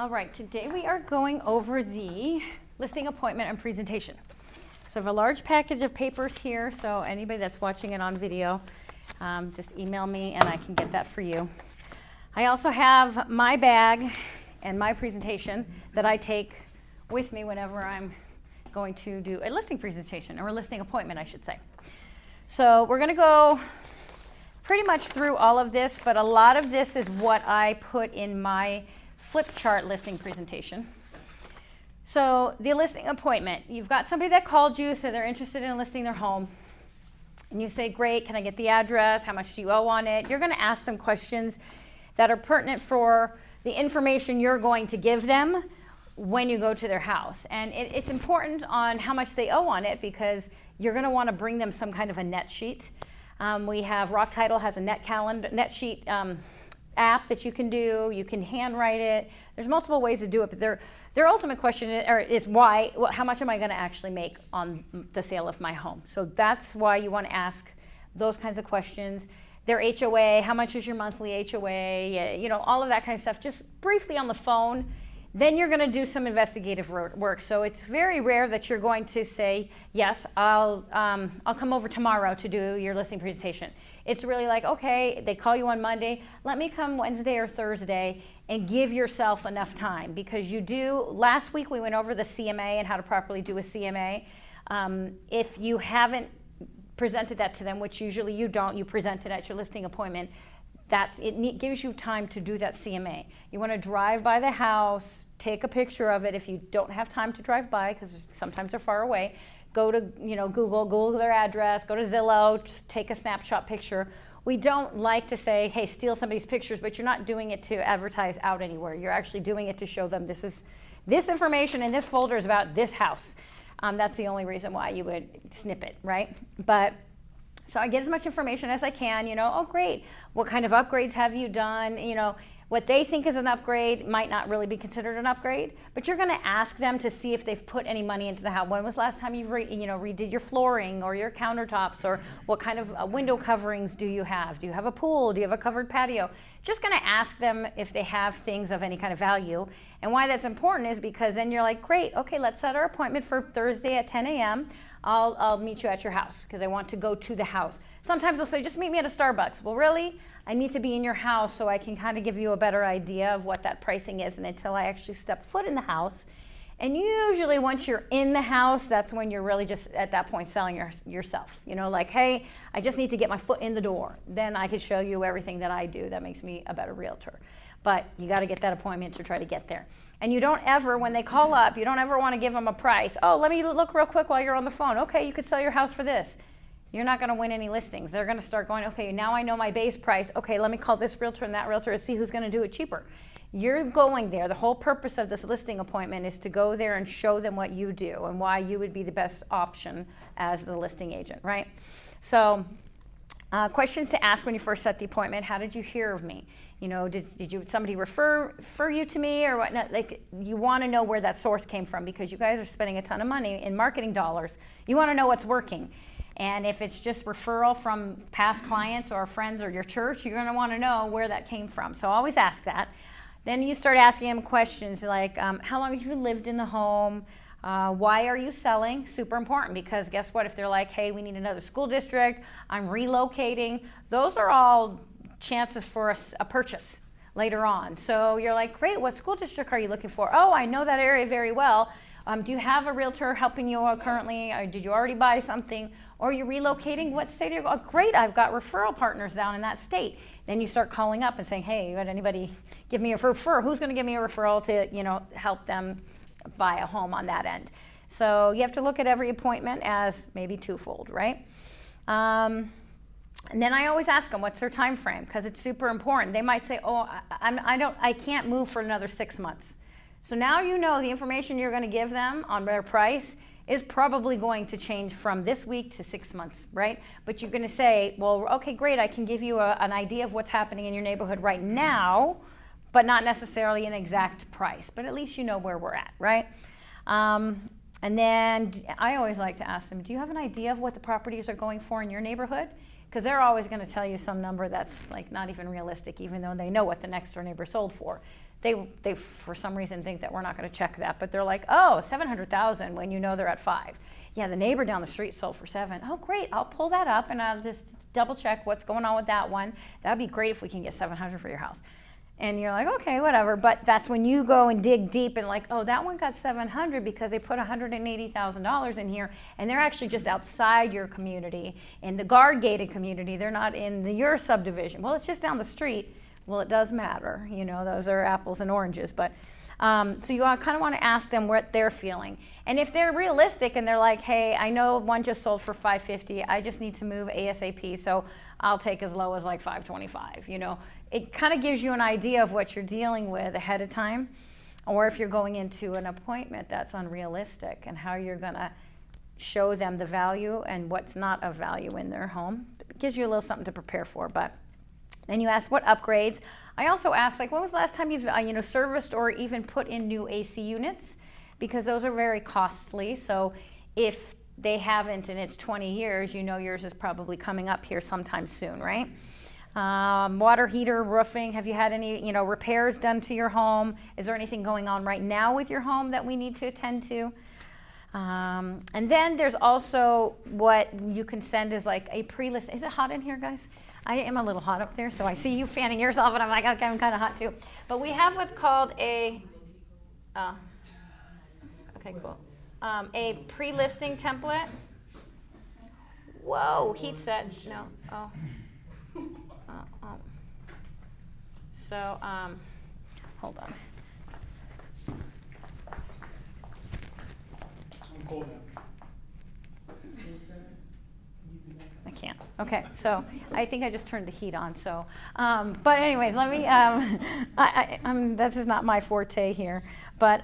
All right, today we are going over the listing appointment and presentation. So I have a large package of papers here, so anybody that's watching it on video, just email me and I can get that for you. I also have my bag and my presentation that I take with me whenever I'm going to do a listing presentation, or a listing appointment, I should say. So we're going to go pretty much through all of this, but a lot of this is what I put in my flip chart listing presentation. So the listing appointment, you've got somebody that called you, said they're interested in listing their home, and you say, great, can I get the address? How much do you owe on it? You're going to ask them questions that are pertinent for the information you're going to give them when you go to their house. And it's important on how much they owe on it, because you're going to want to bring them some kind of a net sheet. We have Rock Title has a net sheet app that you can do. You can handwrite it. There's multiple ways to do it, but their ultimate question is why? Well, how much am I going to actually make on the sale of my home? So that's why you want to ask those kinds of questions. Their HOA, how much is your monthly HOA? You know, all of that kind of stuff, just briefly on the phone. Then you're going to do some investigative work. So it's very rare that you're going to say, yes, I'll come over tomorrow to do your listing presentation. It's really like, okay, they call you on Monday, let me come Wednesday or Thursday and give yourself enough time, because you do, last week we went over the CMA and how to properly do a CMA. If you haven't presented that to them, which usually you don't, you present it at your listing appointment, it gives you time to do that CMA. You want to drive by the house, take a picture of it. If you don't have time to drive by, because sometimes they're far away, go to Google their address, go to Zillow, just take a snapshot picture. We don't like to say, hey, steal somebody's pictures, but you're not doing it to advertise out anywhere. You're actually doing it to show them this information in this folder is about this house. That's the only reason why you would snip it, right? But so I get as much information as I can, oh great, what kind of upgrades have you done? What they think is an upgrade might not really be considered an upgrade, but you're gonna ask them to see if they've put any money into the house. When was the last time you redid your flooring or your countertops, or what kind of window coverings do you have? Do you have a pool? Do you have a covered patio? Just gonna ask them if they have things of any kind of value. And why that's important is because then you're like, great, okay, let's set our appointment for Thursday at 10 a.m. I'll meet you at your house because I want to go to the house. Sometimes they'll say, just meet me at a Starbucks. Well, really? I need to be in your house so I can kind of give you a better idea of what that pricing is, and until I actually step foot in the house. And usually once you're in the house, that's when you're really just at that point selling yourself. Like, hey, I just need to get my foot in the door. Then I could show you everything that I do that makes me a better realtor. But you got to get that appointment to try to get there. And you don't ever, when they call up, you don't ever want to give them a price. Oh, let me look real quick while you're on the phone. Okay, you could sell your house for this. You're not going to win any listings. They're going to start going, okay, now I know my base price. Okay, let me call this realtor and that realtor to see who's going to do it cheaper. You're going there. The whole purpose of this listing appointment is to go there and show them what you do and why you would be the best option as the listing agent, right? So questions to ask when you first set the appointment. How did you hear of me? Did somebody refer you to me or whatnot? Like, you want to know where that source came from, because you guys are spending a ton of money in marketing dollars. You want to know what's working. And if it's just referral from past clients or friends or your church, you're going to want to know where that came from. So always ask that. Then you start asking them questions like, how long have you lived in the home? Why are you selling? Super important, because guess what? If they're like, hey, we need another school district, I'm relocating, those are all chances for a purchase later on. So you're like, great, what school district are you looking for? Oh, I know that area very well. Do you have a realtor helping you currently? Or did you already buy something? Or are you relocating? What state are you? Oh, great, I've got referral partners down in that state. Then you start calling up and saying, hey, would anybody give me a referral? Who's going to give me a referral to help them buy a home on that end? So you have to look at every appointment as maybe twofold, right? And then I always ask them, what's their time frame? Because it's super important. They might say, oh, I can't move for another 6 months. So now you know the information you're going to give them on their price is probably going to change from this week to 6 months, right? But you're going to say, well, okay, great, I can give you an idea of what's happening in your neighborhood right now, but not necessarily an exact price. But at least you know where we're at, right? And then I always like to ask them, do you have an idea of what the properties are going for in your neighborhood? because they're always going to tell you some number that's like not even realistic, even though they know what the next door neighbor sold for. They for some reason think that we're not going to check that, but they're like, oh, 700,000 when you know they're at 5. Yeah, the neighbor down the street sold for 7. Oh, great, I'll pull that up and I'll just double check what's going on with that one. That'd be great if we can get 700 for your house. And you're like, okay, whatever. But that's when you go and dig deep and like, oh, that one got 700 because they put $180,000 in here, and they're actually just outside your community, in the guard-gated community. They're not in your subdivision. Well, it's just down the street. Well, it does matter. You know, those are apples and oranges. But so you kind of want to ask them what they're feeling. And if they're realistic and they're like, hey, I know one just sold for $550. I just need to move ASAP, so I'll take as low as like $525. You know, it kind of gives you an idea of what you're dealing with ahead of time. Or if you're going into an appointment that's unrealistic, and how you're going to show them the value and what's not of value in their home. It gives you a little something to prepare for. But then you ask what upgrades. I also asked, like, when was the last time you've serviced or even put in new AC units? Because those are very costly. So if they haven't and it's 20 years, you know yours is probably coming up here sometime soon, right? Water heater, roofing. Have you had any repairs done to your home? Is there anything going on right now with your home that we need to attend to? And then there's also what you can send as like a pre-list. Is it hot in here, guys? I am a little hot up there, so I see you fanning yourself, and I'm like, okay, I'm kind of hot too. But we have what's called a pre-listing template. Whoa, heat set. No. Oh. So, hold on. I'm cold now. I can't. Okay, so I think I just turned the heat on. So, but anyways, let me. This is not my forte here, but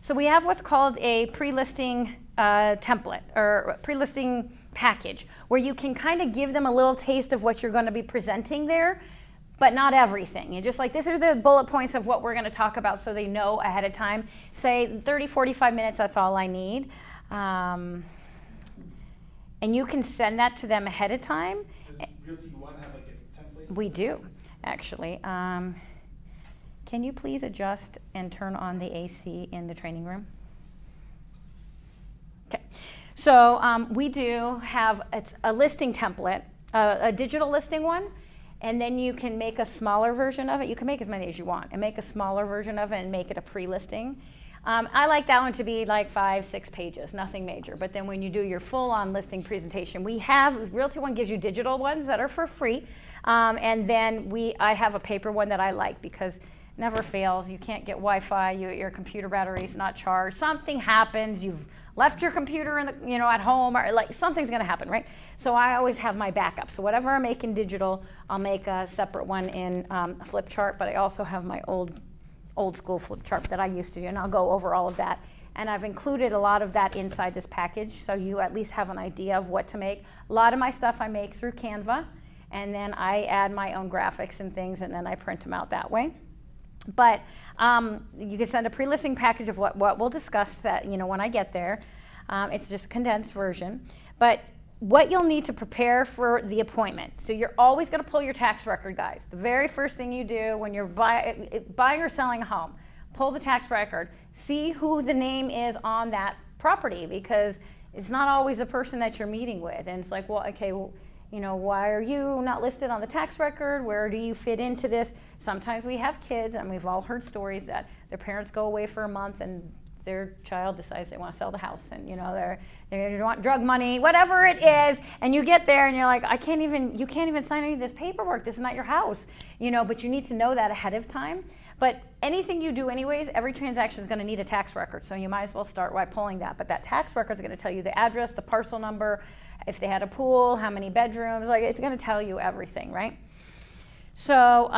so we have what's called a pre-listing template or pre-listing package, where you can kind of give them a little taste of what you're going to be presenting there, but not everything. You're just like, these are the bullet points of what we're going to talk about, so they know ahead of time. Say 30, 45 minutes. That's all I need. And you can send that to them ahead of time. Does Realty One have like a template? We do, actually. Can you please adjust and turn on the AC in the training room? Okay. So we do have a listing template, a digital listing one, and then you can make a smaller version of it. You can make as many as you want and make a smaller version of it and make it a pre-listing. I like that one to be like 5-6 pages, nothing major. But then when you do your full-on listing presentation, Realty One gives you digital ones that are for free. And then I have a paper one that I like because it never fails. You can't get Wi-Fi, your computer battery's not charged. Something happens, you've left your computer at home, or like something's gonna happen, right? So I always have my backup. So whatever I make in digital, I'll make a separate one in a flip chart, but I also have my old school flip chart that I used to do, and I'll go over all of that. And I've included a lot of that inside this package, so you at least have an idea of what to make. A lot of my stuff I make through Canva, and then I add my own graphics and things, and then I print them out that way. But you can send a pre-listing package of what we'll discuss that when I get there. It's just a condensed version. But what you'll need to prepare for the appointment. So you're always going to pull your tax record, guys. The very first thing you do when you're buying or selling a home, pull the tax record. See who the name is on that property, because it's not always the person that you're meeting with. And it's like, well, okay, why are you not listed on the tax record? Where do you fit into this? Sometimes we have kids, and we've all heard stories that their parents go away for a month and their child decides they want to sell the house, and they want drug money, whatever it is, and you get there and you're like, you can't even sign any of this paperwork. This is not your house, but you need to know that ahead of time. But anything you do anyways, every transaction is going to need a tax record, so you might as well start by pulling that. But that tax record is going to tell you the address, the parcel number, if they had a pool, how many bedrooms, it's going to tell you everything, right? So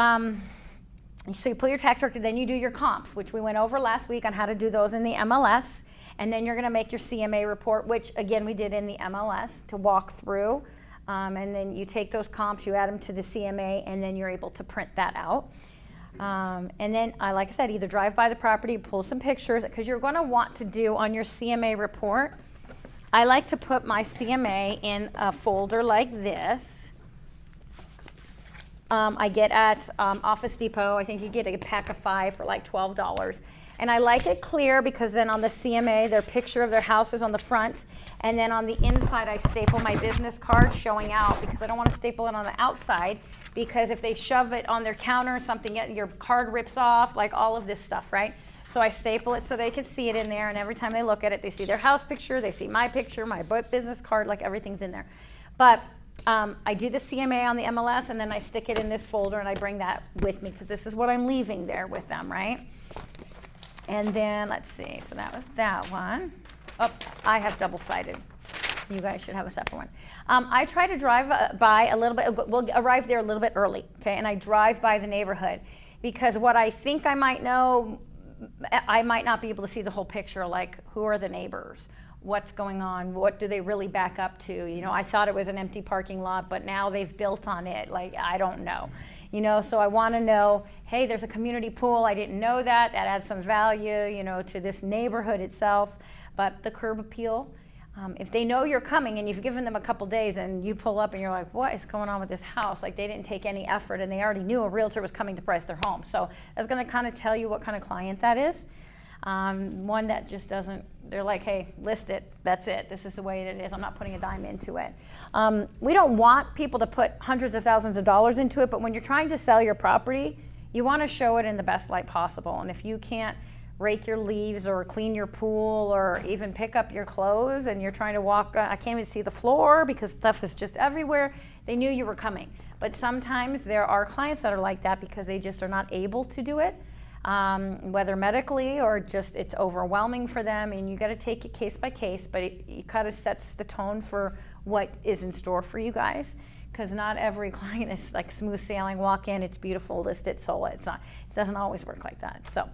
you pull your tax record, then you do your comps, which we went over last week on how to do those in the MLS. And then you're going to make your CMA report, which, again, we did in the MLS to walk through. And then you take those comps, you add them to the CMA, and then you're able to print that out. And then, like I said, either drive by the property, pull some pictures, because you're going to want to do on your CMA report. I like to put my CMA in a folder like this. I get at Office Depot. I think you get a pack of 5 for like $12. And I like it clear because then on the CMA, their picture of their house is on the front. And then on the inside, I staple my business card showing out because I don't want to staple it on the outside, because if they shove it on their counter, something, your card rips off, like all of this stuff, right? So I staple it so they can see it in there, and every time they look at it, they see their house picture, they see my picture, my business card, like everything's in there. But I do the CMA on the MLS, and then I stick it in this folder, and I bring that with me because this is what I'm leaving there with them, right? And then, let's see, so that was that one. Oh, I have double-sided. You guys should have a separate one. I try to drive by a little bit, we'll arrive there a little bit early, okay? And I drive by the neighborhood because what I think I might know, I might not be able to see the whole picture, like who are the neighbors? What's going on? What do they really back up to? You know, I thought it was an empty parking lot, but now they've built on it. Like, I don't know. You know, so I want to know, hey, there's a community pool. I didn't know that. That adds some value, you know, to this neighborhood itself. But the curb appeal, if they know you're coming and you've given them a couple days and you pull up and you're like, what is going on with this house? Like, they didn't take any effort and they already knew a realtor was coming to price their home. So that's going to kind of tell you what kind of client that is. One that just doesn't, they're like, hey, list it, that's it, this is the way it is, I'm not putting a dime into it. We don't want people to put hundreds of thousands of dollars into it, but when you're trying to sell your property, you want to show it in the best light possible. And if you can't rake your leaves or clean your pool or even pick up your clothes and you're trying to walk, I can't even see the floor because stuff is just everywhere, they knew you were coming. But sometimes there are clients that are like that because they just are not able to do it. Whether medically or just it's overwhelming for them, and you got to take it case by case, but it kind of sets the tone for what is in store for you guys, because not every client is like smooth sailing, walk in, it's beautiful, list it, sold it. It's not, it doesn't always work like that. So,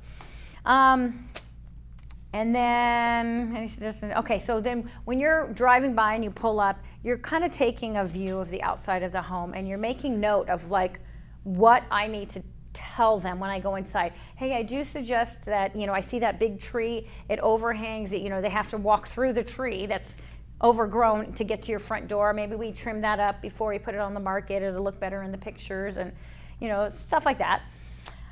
and then, okay, so then when you're driving by and you pull up, you're kind of taking a view of the outside of the home, and you're making note of like what I need to tell them when I go inside. Hey, I do suggest that, you know, I see that big tree, it overhangs it, you know, they have to walk through the tree that's overgrown to get to your front door. Maybe we trim that up before we put it on the market. It'll look better in the pictures and, you know, stuff like that.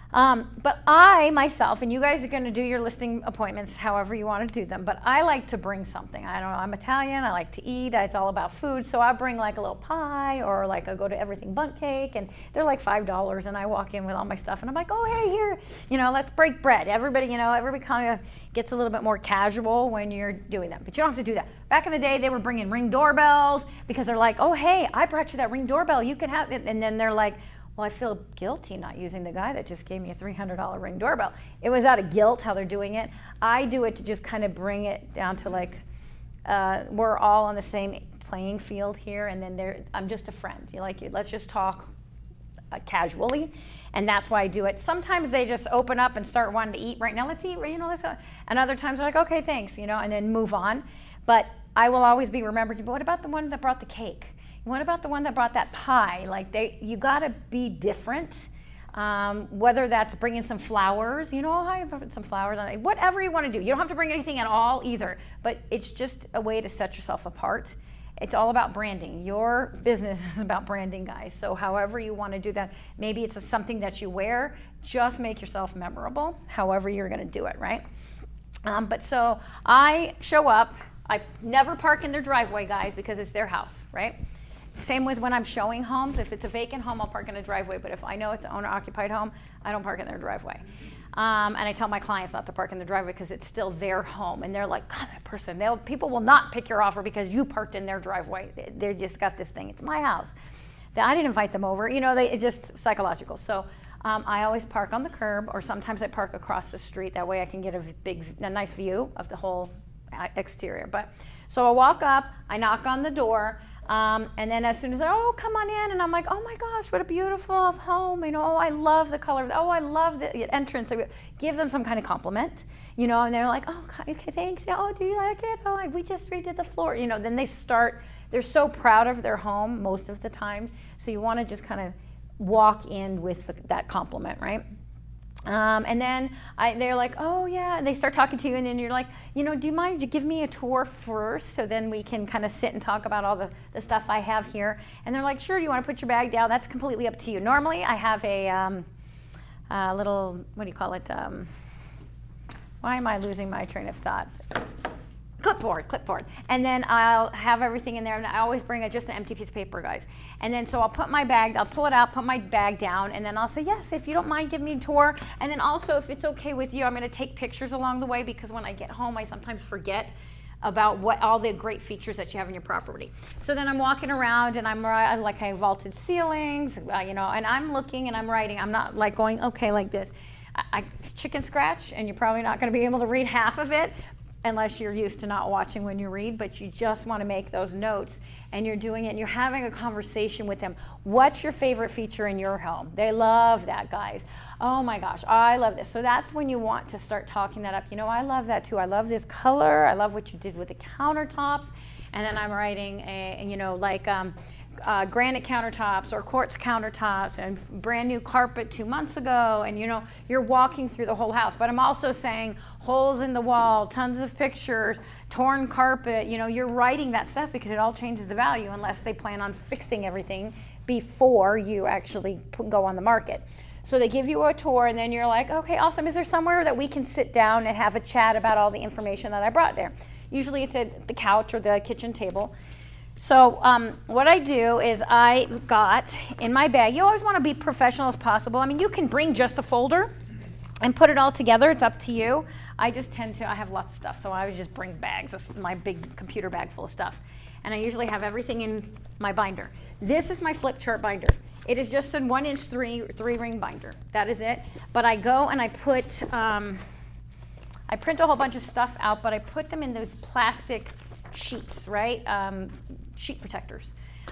But I, myself, and you guys are going to do your listing appointments however you want to do them, but I like to bring something. I don't know, I'm Italian, I like to eat, it's all about food, so I bring like a little pie, or like I go to Everything Bundt Cake, and they're like $5, and I walk in with all my stuff, and I'm like, oh, hey, here, you know, let's break bread. Everybody, you know, everybody kind of gets a little bit more casual when you're doing that, but you don't have to do that. Back in the day, they were bringing Ring doorbells, because they're like, oh, hey, I brought you that Ring doorbell, you can have it, and then they're like, well, I feel guilty not using the guy that just gave me a $300 Ring doorbell. It was out of guilt how they're doing it. I do it to just kind of bring it down to like, we're all on the same playing field here, and then I'm just a friend. Let's just talk casually, and that's why I do it. Sometimes they just open up and start wanting to eat. Right now, let's eat, you know, and other times they're like, okay, thanks, you know, and then move on. But I will always be remembered, but what about the one that brought the cake? What about the one that brought that pie? Like, you gotta be different. Whether that's bringing some flowers, you know, I put some flowers on it, whatever you want to do. You don't have to bring anything at all either, but it's just a way to set yourself apart. It's all about branding. Your business is about branding, guys. So however you want to do that, maybe it's something that you wear, just make yourself memorable, however you're going to do it, right? But so I show up. I never park in their driveway, guys, because it's their house, right? Same with when I'm showing homes. If it's a vacant home, I'll park in a driveway. But if I know it's an owner-occupied home, I don't park in their driveway. And I tell my clients not to park in the driveway because it's still their home. And they're like, God, that person, people will not pick your offer because you parked in their driveway. They just got this thing. It's my house. I didn't invite them over. You know, it's just psychological. So I always park on the curb, or sometimes I park across the street. That way I can get a nice view of the whole exterior. But so I walk up, I knock on the door. And then as soon as they're, oh, come on in, and I'm like, oh my gosh, what a beautiful home, you know, oh, I love the color, oh, I love the entrance. So give them some kind of compliment, you know, and they're like, oh, okay, thanks, yeah, oh, do you like it? Oh, we just redid the floor, you know. Then they're so proud of their home most of the time, so you want to just kind of walk in with that compliment, right? And then they're like, oh yeah, and they start talking to you, and then you're like, you know, do you mind to give me a tour first, so then we can kind of sit and talk about all the stuff I have here. And they're like, sure, do you want to put your bag down? That's completely up to you. Normally I have a little, what do you call it? Why am I losing my train of thought? Clipboard. And then I'll have everything in there, and I always bring just an empty piece of paper, guys. And then so I'll put my bag, I'll pull it out, put my bag down, and then I'll say, yes, if you don't mind, give me a tour. And then also, if it's okay with you, I'm gonna take pictures along the way, because when I get home, I sometimes forget about what all the great features that you have in your property. So then I'm walking around, and I have vaulted ceilings, you know, and I'm looking and I'm writing. I'm not like going, okay, like this. I chicken scratch, and you're probably not gonna be able to read half of it, unless you're used to not watching when you read, but you just want to make those notes, and you're doing it and you're having a conversation with them. What's your favorite feature in your home? They love that, guys. Oh my gosh, I love this. So that's when you want to start talking that up. You know, I love that too. I love this color. I love what you did with the countertops. And then I'm writing granite countertops or quartz countertops and brand new carpet 2 months ago, and you know, you're walking through the whole house. But I'm also saying holes in the wall, tons of pictures, torn carpet. You know, you're writing that stuff because it all changes the value unless they plan on fixing everything before you actually go on the market. So they give you a tour, and then you're like, okay, awesome. Is there somewhere that we can sit down and have a chat about all the information that I brought there? Usually it's at the couch or the kitchen table. So what I do is I got in my bag, you always want to be professional as possible. I mean, you can bring just a folder and put it all together. It's up to you. I just I have lots of stuff, so I would just bring bags. This is my big computer bag full of stuff. And I usually have everything in my binder. This is my flip chart binder. It is just a 1-inch three-ring binder. That is it. But I go and I put, I print a whole bunch of stuff out, but I put them in those plastic sheets, right? Sheet protectors.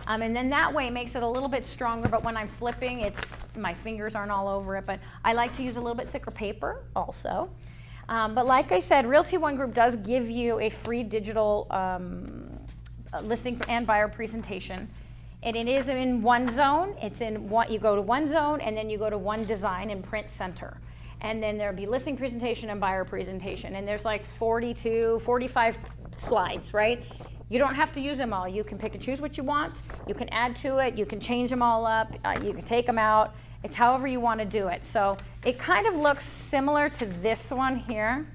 And then that way it makes it a little bit stronger, but when I'm flipping, my fingers aren't all over it, but I like to use a little bit thicker paper also. But like I said, Realty One Group does give you a free digital listing and buyer presentation. And it is in one zone. It's in one, you go to one zone, and then you go to one design and print center. And then there'll be listing presentation and buyer presentation. And there's like 45 slides, right? You don't have to use them all. You can pick and choose what you want. You can add to it. You can change them all up. You can take them out. It's however you want to do it. So it kind of looks similar to this one here.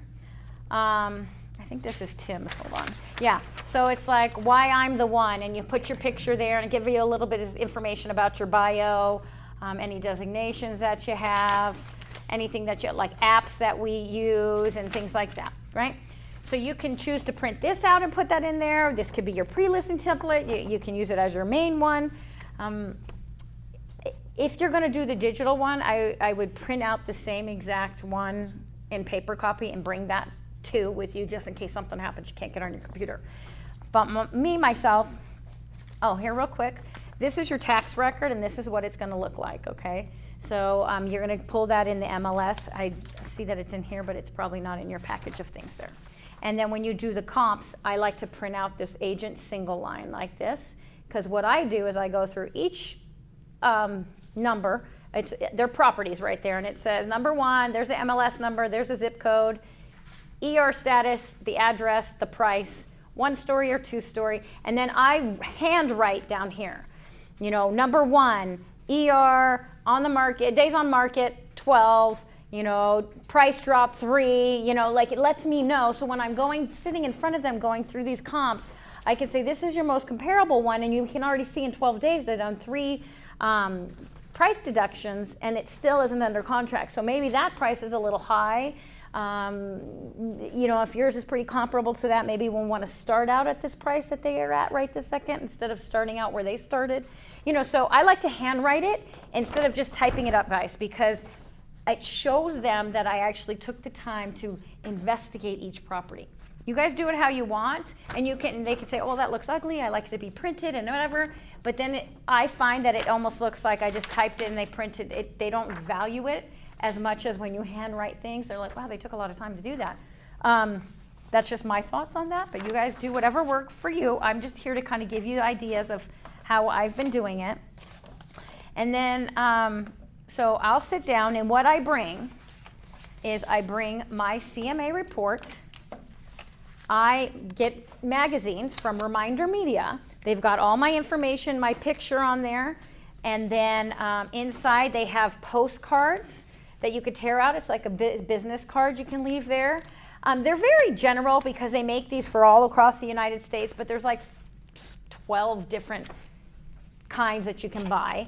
I think this is Tim's. Hold on. Yeah. So it's like why I'm the one, and you put your picture there and give you a little bit of information about your bio, any designations that you have, anything that you like, apps that we use, and things like that, right? So you can choose to print this out and put that in there. This could be your pre-listing template. You can use it as your main one. If you're going to do the digital one, I would print out the same exact one in paper copy and bring that too with you, just in case something happens you can't get on your computer. But myself, here real quick, this is your tax record, and this is what it's going to look like, okay? So you're going to pull that in the MLS. I see that it's in here, but it's probably not in your package of things there. And then when you do the comps, I like to print out this agent single line like this, because what I do is I go through each number. They're properties right there, and it says number 1, there's the MLS number, there's the zip code, ER status, the address, the price, 1-story or 2-story, and then I hand write down here, you know, number 1, ER, on the market, days on market, 12, you know, price drop 3, you know, like it lets me know. So when I'm sitting in front of them going through these comps, I can say this is your most comparable one, and you can already see in 12 days that on 3 price deductions, and it still isn't under contract. So maybe that price is a little high. You know, if yours is pretty comparable to that, maybe we'll want to start out at this price that they are at right this second instead of starting out where they started. You know, so I like to handwrite it instead of just typing it up, guys, because it shows them that I actually took the time to investigate each property. You guys do it how you want, and they can say, oh, that looks ugly, I like it to be printed and whatever, but then I find that it almost looks like I just typed it and they printed it. They don't value it as much as when you handwrite things. They're like, wow, they took a lot of time to do that. That's just my thoughts on that, but you guys do whatever works for you. I'm just here to kind of give you ideas of how I've been doing it. And then, so I'll sit down, and what I bring is I bring my CMA report. I get magazines from Reminder Media. They've got all my information, my picture on there. And then inside they have postcards that you could tear out. It's like a business card you can leave there. They're very general because they make these for all across the United States, but there's like 12 different kinds that you can buy.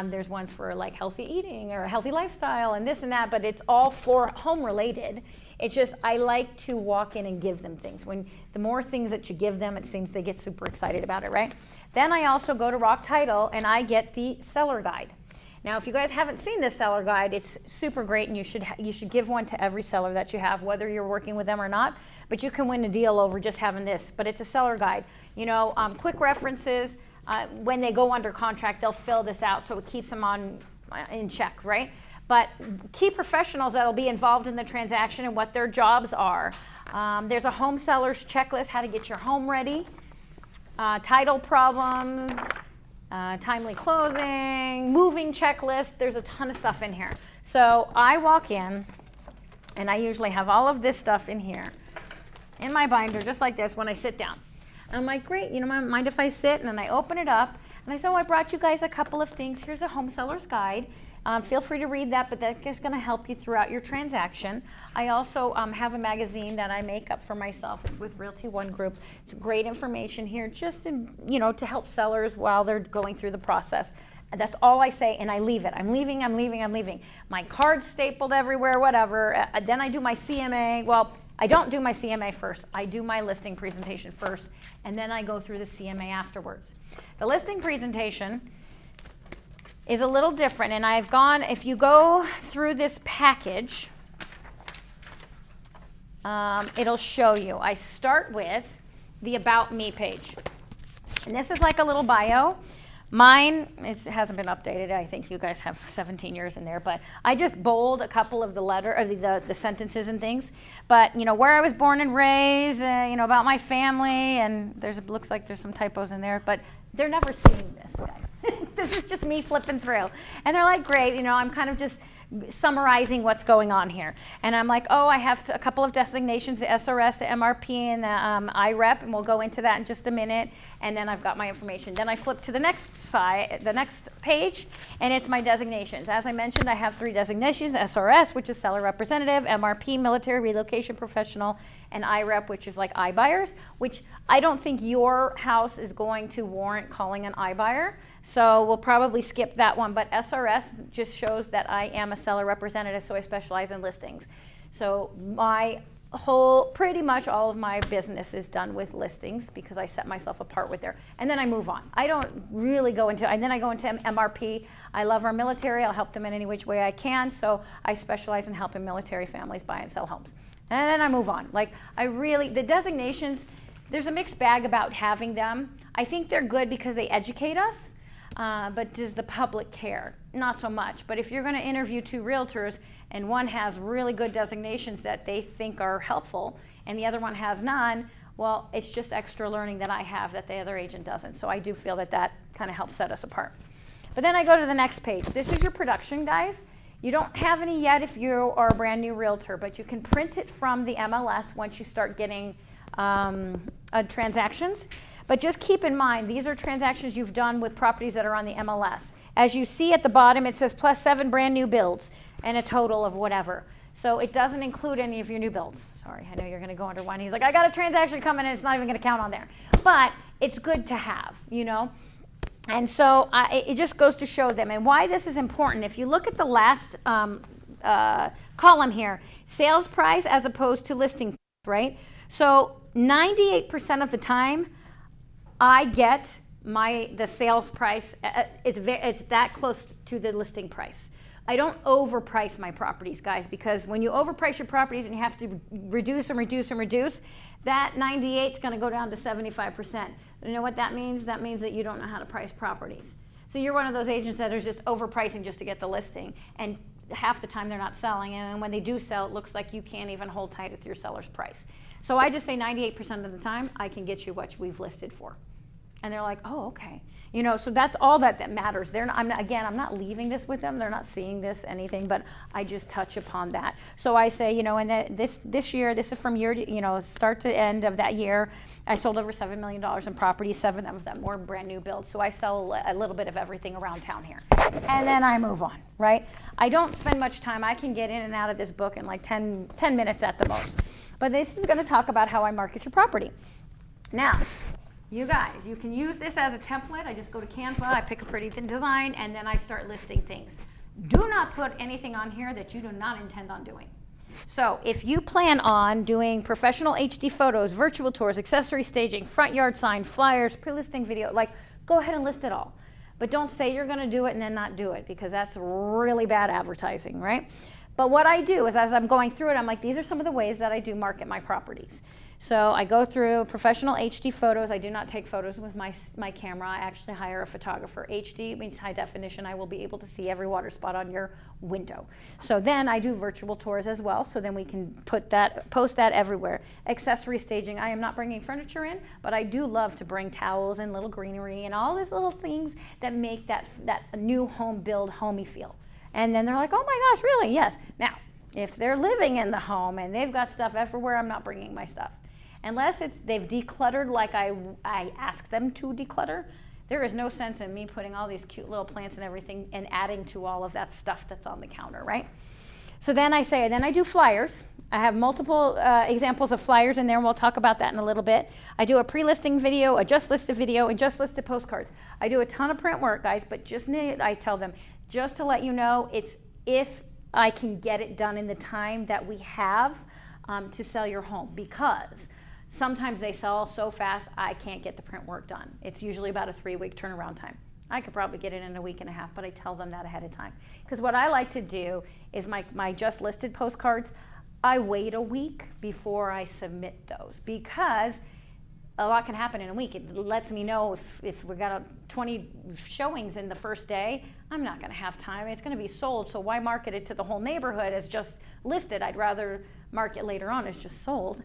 There's ones for like healthy eating or a healthy lifestyle and this and that, but it's all for home related. It's just I like to walk in and give them things. The more things that you give them, it seems they get super excited about it, right? Then I also go to Rock Title and I get the seller guide. Now, if you guys haven't seen this seller guide, it's super great, and you should give one to every seller that you have, whether you're working with them or not. But you can win a deal over just having this. But it's a seller guide. You know, quick references. When they go under contract, they'll fill this out, so it keeps them in check, right? But key professionals that'll be involved in the transaction and what their jobs are. There's a home seller's checklist, how to get your home ready. Title problems. Timely closing, moving checklist. There's a ton of stuff in here. So I walk in, and I usually have all of this stuff in here, in my binder, just like this, when I sit down. And I'm like, great, you know, mind if I sit? And then I open it up, and I say, oh, I brought you guys a couple of things. Here's a home seller's guide. Feel free to read that, but that is going to help you throughout your transaction. I also have a magazine that I make up for myself. It's with Realty One Group. It's great information here, just to help sellers while they're going through the process. And that's all I say, and I leave it. I'm leaving. My card's stapled everywhere, whatever. Then I do my CMA. Well, I don't do my CMA first. I do my listing presentation first, and then I go through the CMA afterwards. The listing presentation is a little different, and if you go through this package, it'll show you. I start with the About Me page, and this is like a little bio. Mine hasn't been updated. I think you guys have 17 years in there, but I just bold a couple of the sentences and things. But where I was born and raised, about my family, and looks like there's some typos in there, but they're never seeing this, guys. This is just me flipping through. And they're like, great, I'm kind of just summarizing what's going on here. And I'm like, oh, I have a couple of designations, the SRS, the MRP, and the IREP, and we'll go into that in just a minute. And then I've got my information. Then I flip to the next page, and it's my designations. As I mentioned, I have 3 designations: SRS, which is seller representative; MRP, military relocation professional; and IREP, which is like iBuyers, which I don't think your house is going to warrant calling an iBuyer. So we'll probably skip that one, but SRS just shows that I am a seller representative, so I specialize in listings. So pretty much all of my business is done with listings because I set myself apart with there. And then I move on. I don't really go into, and then I go into MRP. I love our military. I'll help them in any which way I can. So I specialize in helping military families buy and sell homes. And then I move on. The designations, there's a mixed bag about having them. I think they're good because they educate us. But does the public care? Not so much. But if you're going to interview 2 realtors and one has really good designations that they think are helpful and the other one has none, well, it's just extra learning that I have that the other agent doesn't. So I do feel that kind of helps set us apart. But then I go to the next page. This is your production, guys. You don't have any yet if you are a brand new realtor, but you can print it from the MLS once you start getting transactions. But just keep in mind, these are transactions you've done with properties that are on the MLS. As you see at the bottom, it says +7 brand new builds and a total of whatever. So it doesn't include any of your new builds. Sorry, I know you're going to go under one. He's like, I got a transaction coming and it's not even going to count on there. But it's good to have, And so it just goes to show them. And why this is important, if you look at the last column here, sales price as opposed to listing price, right? So 98% of the time, I get the sales price, it's that close to the listing price. I don't overprice my properties, guys, because when you overprice your properties and you have to reduce, that 98 is going to go down to 75%. You know what that means? That means that you don't know how to price properties. So you're one of those agents that are just overpricing just to get the listing, and half the time they're not selling, and when they do sell, it looks like you can't even hold tight with your seller's price. So I just say 98% of the time, I can get you what we've listed for. And they're like, oh, okay. You know, so that's all that matters. I'm not leaving this with them. They're not seeing this, anything, but I just touch upon that. So I say, you know, and this year, this is from year to, you know, start to end of that year, I sold over $7 million in property. 7 of them were brand new builds. So I sell a little bit of everything around town here. And then I move on, right? I don't spend much time. I can get in and out of this book in like 10 minutes at the most. But this is going to talk about how I market your property. Now, you guys, you can use this as a template. I just go to Canva, I pick a pretty design, and then I start listing things. Do not put anything on here that you do not intend on doing. So if you plan on doing professional HD photos, virtual tours, accessory staging, front yard sign, flyers, pre-listing video, like, go ahead and list it all. But don't say you're going to do it and then not do it, because that's really bad advertising, right? But what I do is, as I'm going through it, I'm like, these are some of the ways that I do market my properties. So I go through professional HD photos. I do not take photos with my camera. I actually hire a photographer. HD means high definition. I will be able to see every water spot on your window. So then I do virtual tours as well. So then we can post that everywhere. Accessory staging. I am not bringing furniture in, but I do love to bring towels and little greenery and all these little things that make that new home build homey feel. And then they're like, oh my gosh, really? Yes. Now, if they're living in the home and they've got stuff everywhere, I'm not bringing my stuff. Unless they've decluttered like I ask them to declutter, there is no sense in me putting all these cute little plants and everything and adding to all of that stuff that's on the counter, right? So then I do flyers. I have multiple examples of flyers in there, and we'll talk about that in a little bit. I do a pre-listing video, a just listed video, and just listed postcards. I do a ton of print work, guys, but I tell them, just to let you know, it's if I can get it done in the time that we have to sell your home, because sometimes they sell so fast, I can't get the print work done. It's usually about a 3-week turnaround time. I could probably get it in a week and a half, but I tell them that ahead of time. Because what I like to do is my just listed postcards, I wait a week before I submit those, because a lot can happen in a week. It lets me know if we got 20 showings in the first day, I'm not going to have time. It's going to be sold, so why market it to the whole neighborhood as just listed? I'd rather market later on as just sold.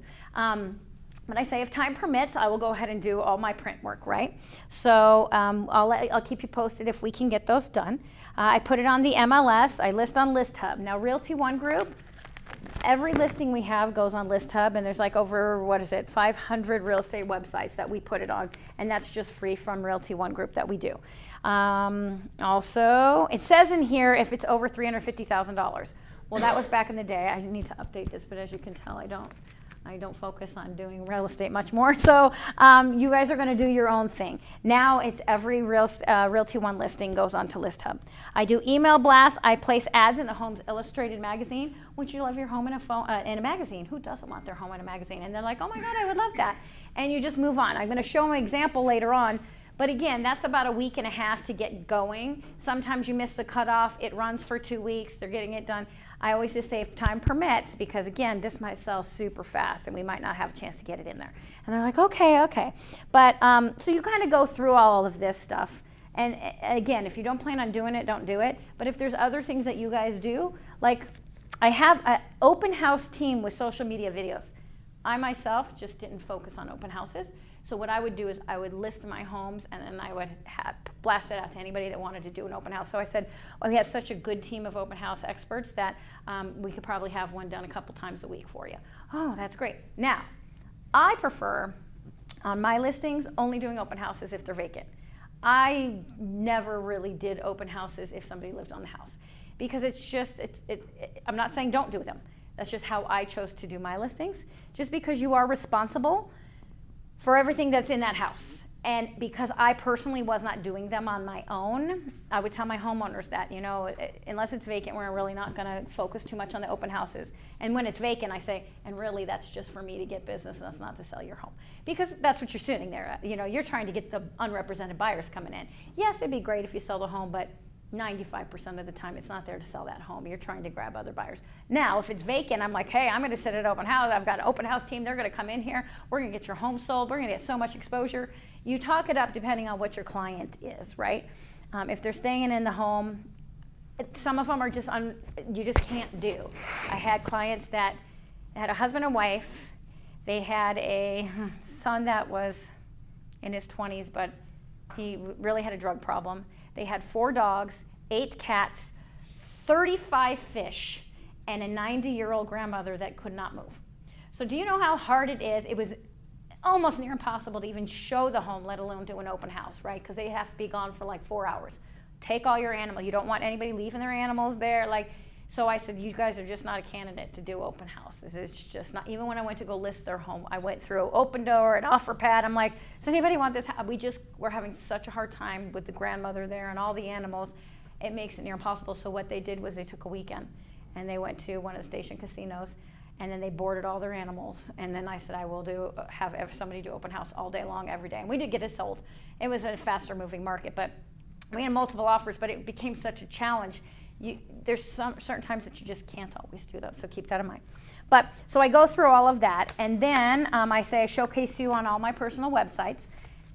But I say if time permits, I will go ahead and do all my print work, right? So I'll keep you posted if we can get those done. I put it on the MLS. I list on ListHub. Now, Realty One Group, every listing we have goes on ListHub, and there's like over, 500 real estate websites that we put it on, and that's just free from Realty One Group that we do. Also, it says in here if it's over $350,000. Well, that was back in the day. I need to update this, but as you can tell, I don't focus on doing real estate much more. So you guys are going to do your own thing. Now it's every Realty One listing goes onto ListHub. I do email blasts. I place ads in the Homes Illustrated magazine. Wouldn't you love your home in a magazine? Who doesn't want their home in a magazine? And they're like, oh my God, I would love that. And you just move on. I'm going to show them an example later on. But again, that's about a week and a half to get going. Sometimes you miss the cutoff. It runs for 2 weeks. They're getting it done. I always just say if time permits, because again, this might sell super fast and we might not have a chance to get it in there. And they're like, okay. But so you kind of go through all of this stuff. And again, if you don't plan on doing it, don't do it. But if there's other things that you guys do, like I have an open house team with social media videos. I myself just didn't focus on open houses. So what I would do is I would list my homes, and then I would blast it out to anybody that wanted to do an open house. So I said, well, we have such a good team of open house experts that we could probably have one done a couple times a week for you. Oh, that's great. Now, I prefer on my listings only doing open houses if they're vacant. I never really did open houses if somebody lived on the house, because it's just, I'm not saying don't do them. That's just how I chose to do my listings, just because you are responsible for everything that's in that house. And because I personally was not doing them on my own, I would tell my homeowners that, unless it's vacant, we're really not gonna focus too much on the open houses. And when it's vacant, I say, and really that's just for me to get business, and that's not to sell your home. Because that's what you're sitting there at. You're trying to get the unrepresented buyers coming in. Yes, it'd be great if you sell the home, but 95% of the time it's not there to sell that home. You're trying to grab other buyers. Now, if it's vacant, I'm like, hey, I'm gonna sit at open house. I've got an open house team. They're gonna come in here. We're gonna get your home sold. We're gonna get so much exposure. You talk it up depending on what your client is, right? If they're staying in the home, some of them are just, you just can't do. I had clients that had a husband and wife. They had a son that was in his 20s, but He really had a drug problem. They had 4 dogs, 8 cats, 35 fish, and a 90-year-old grandmother that could not move. So do you know how hard it is? It was almost near impossible to even show the home, let alone do an open house, right? Because they have to be gone for like 4 hours. Take all your animals. You don't want anybody leaving their animals there. So I said, you guys are just not a candidate to do open houses. It's just not. Even when I went to go list their home, I went through Open Door and OfferPad. I'm like, does anybody want this? We're having such a hard time with the grandmother there and all the animals. It makes it near impossible. So what they did was they took a weekend and they went to one of the station casinos, and then they boarded all their animals. And then I said, I will have somebody do open house all day long, every day. And we did get it sold. It was a faster moving market, but we had multiple offers, but it became such a challenge. There's some certain times that you just can't always do that, so keep that in mind. But so I go through all of that, and then I say I showcase you on all my personal websites,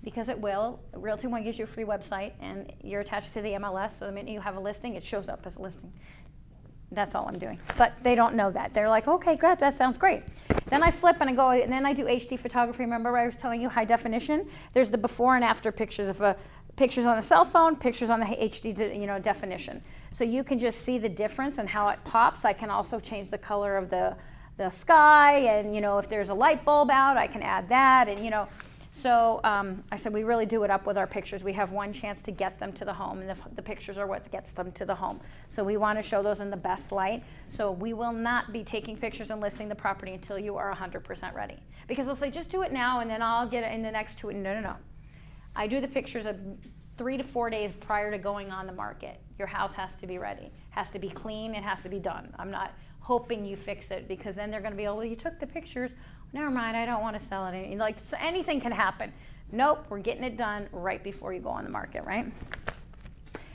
because it will. Realty One gives you a free website, and you're attached to the MLS, so the minute you have a listing, it shows up as a listing. That's all I'm doing. But they don't know that. They're like, okay, great, that sounds great. Then I flip and I go, and then I do HD photography. Remember I was telling you high definition? There's the before and after pictures of pictures on a cell phone, pictures on the HD definition. So you can just see the difference and how it pops. I can also change the color of the sky, and if there's a light bulb out, I can add that, and So I said we really do it up with our pictures. We have one chance to get them to the home, and the pictures are what gets them to the home. So we want to show those in the best light. So we will not be taking pictures and listing the property until you are 100% ready. Because they'll say, just do it now, and then I'll get it in the next 2. No. I do the pictures 3 to 4 days prior to going on the market. Your house has to be ready, has to be clean, it has to be done. I'm not hoping you fix it, because then they're going to be, you took the pictures. Never mind, I don't want to sell it. So anything can happen. Nope, we're getting it done right before you go on the market, right?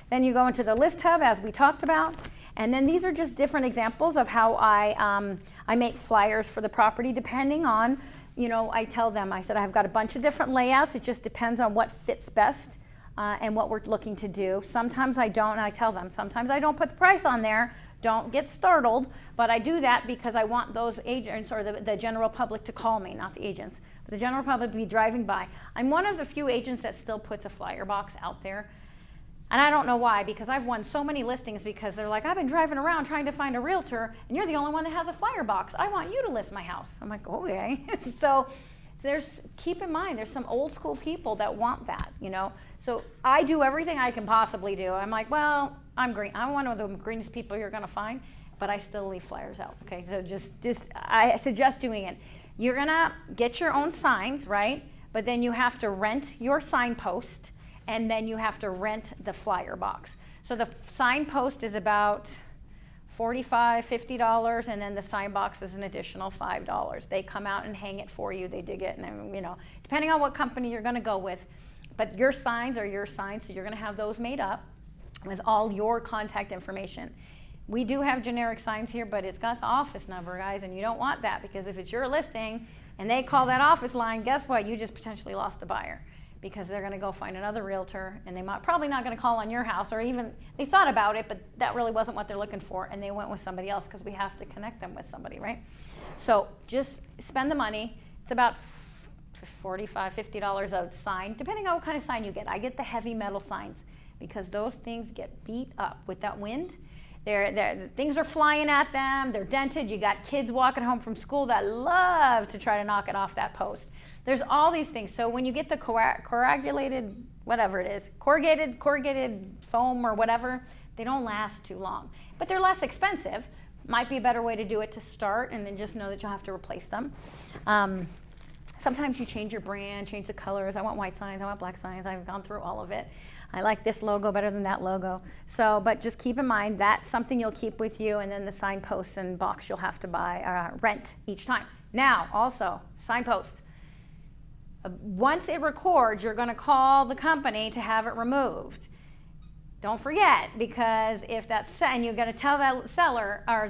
Then you go into the list hub, as we talked about. And then these are just different examples of how I make flyers for the property, depending on, I tell them, I said, I've got a bunch of different layouts. It just depends on what fits best and what we're looking to do. Sometimes I don't, and I tell them, sometimes I don't put the price on there. Don't get startled, but I do that because I want those agents or the general public to call me, not the agents, but the general public to be driving by. I'm one of the few agents that still puts a flyer box out there. And I don't know why, because I've won so many listings because they're like, I've been driving around trying to find a realtor, and you're the only one that has a flyer box. I want you to list my house. I'm like, okay. So keep in mind, there's some old school people that want that, So I do everything I can possibly do. I'm like, well, I'm green. I'm one of the greenest people you're going to find, but I still leave flyers out. Okay, so just I suggest doing it. You're going to get your own signs, right? But then you have to rent your signpost, and then you have to rent the flyer box. So the signpost is about $45, $50, and then the sign box is an additional $5. They come out and hang it for you. They dig it, and then, depending on what company you're going to go with. But your signs are your signs, so you're going to have those made up with all your contact information. We do have generic signs here, but it's got the office number, guys, and you don't want that, because if it's your listing and they call that office line, guess what? You just potentially lost the buyer, because they're going to go find another realtor, and they probably not going to call on your house, or even they thought about it, but that really wasn't what they're looking for, and they went with somebody else, because we have to connect them with somebody, right? So just spend the money. It's about $45, $50 a sign, depending on what kind of sign you get. I get the heavy metal signs, because those things get beat up with that wind. Things are flying at them. They're dented. You got kids walking home from school that love to try to knock it off that post. There's all these things. So when you get the corrugated, whatever it is, corrugated foam or whatever, they don't last too long. But they're less expensive. Might be a better way to do it to start, and then just know that you'll have to replace them. Sometimes you change your brand, change the colors. I want white signs, I want black signs. I've gone through all of it. I like this logo better than that logo. So, but just keep in mind that's something you'll keep with you, and then the signposts and box you'll have to rent each time. Now, also, signpost. Once it records, you're going to call the company to have it removed. Don't forget, because if that's and you're going to tell that seller or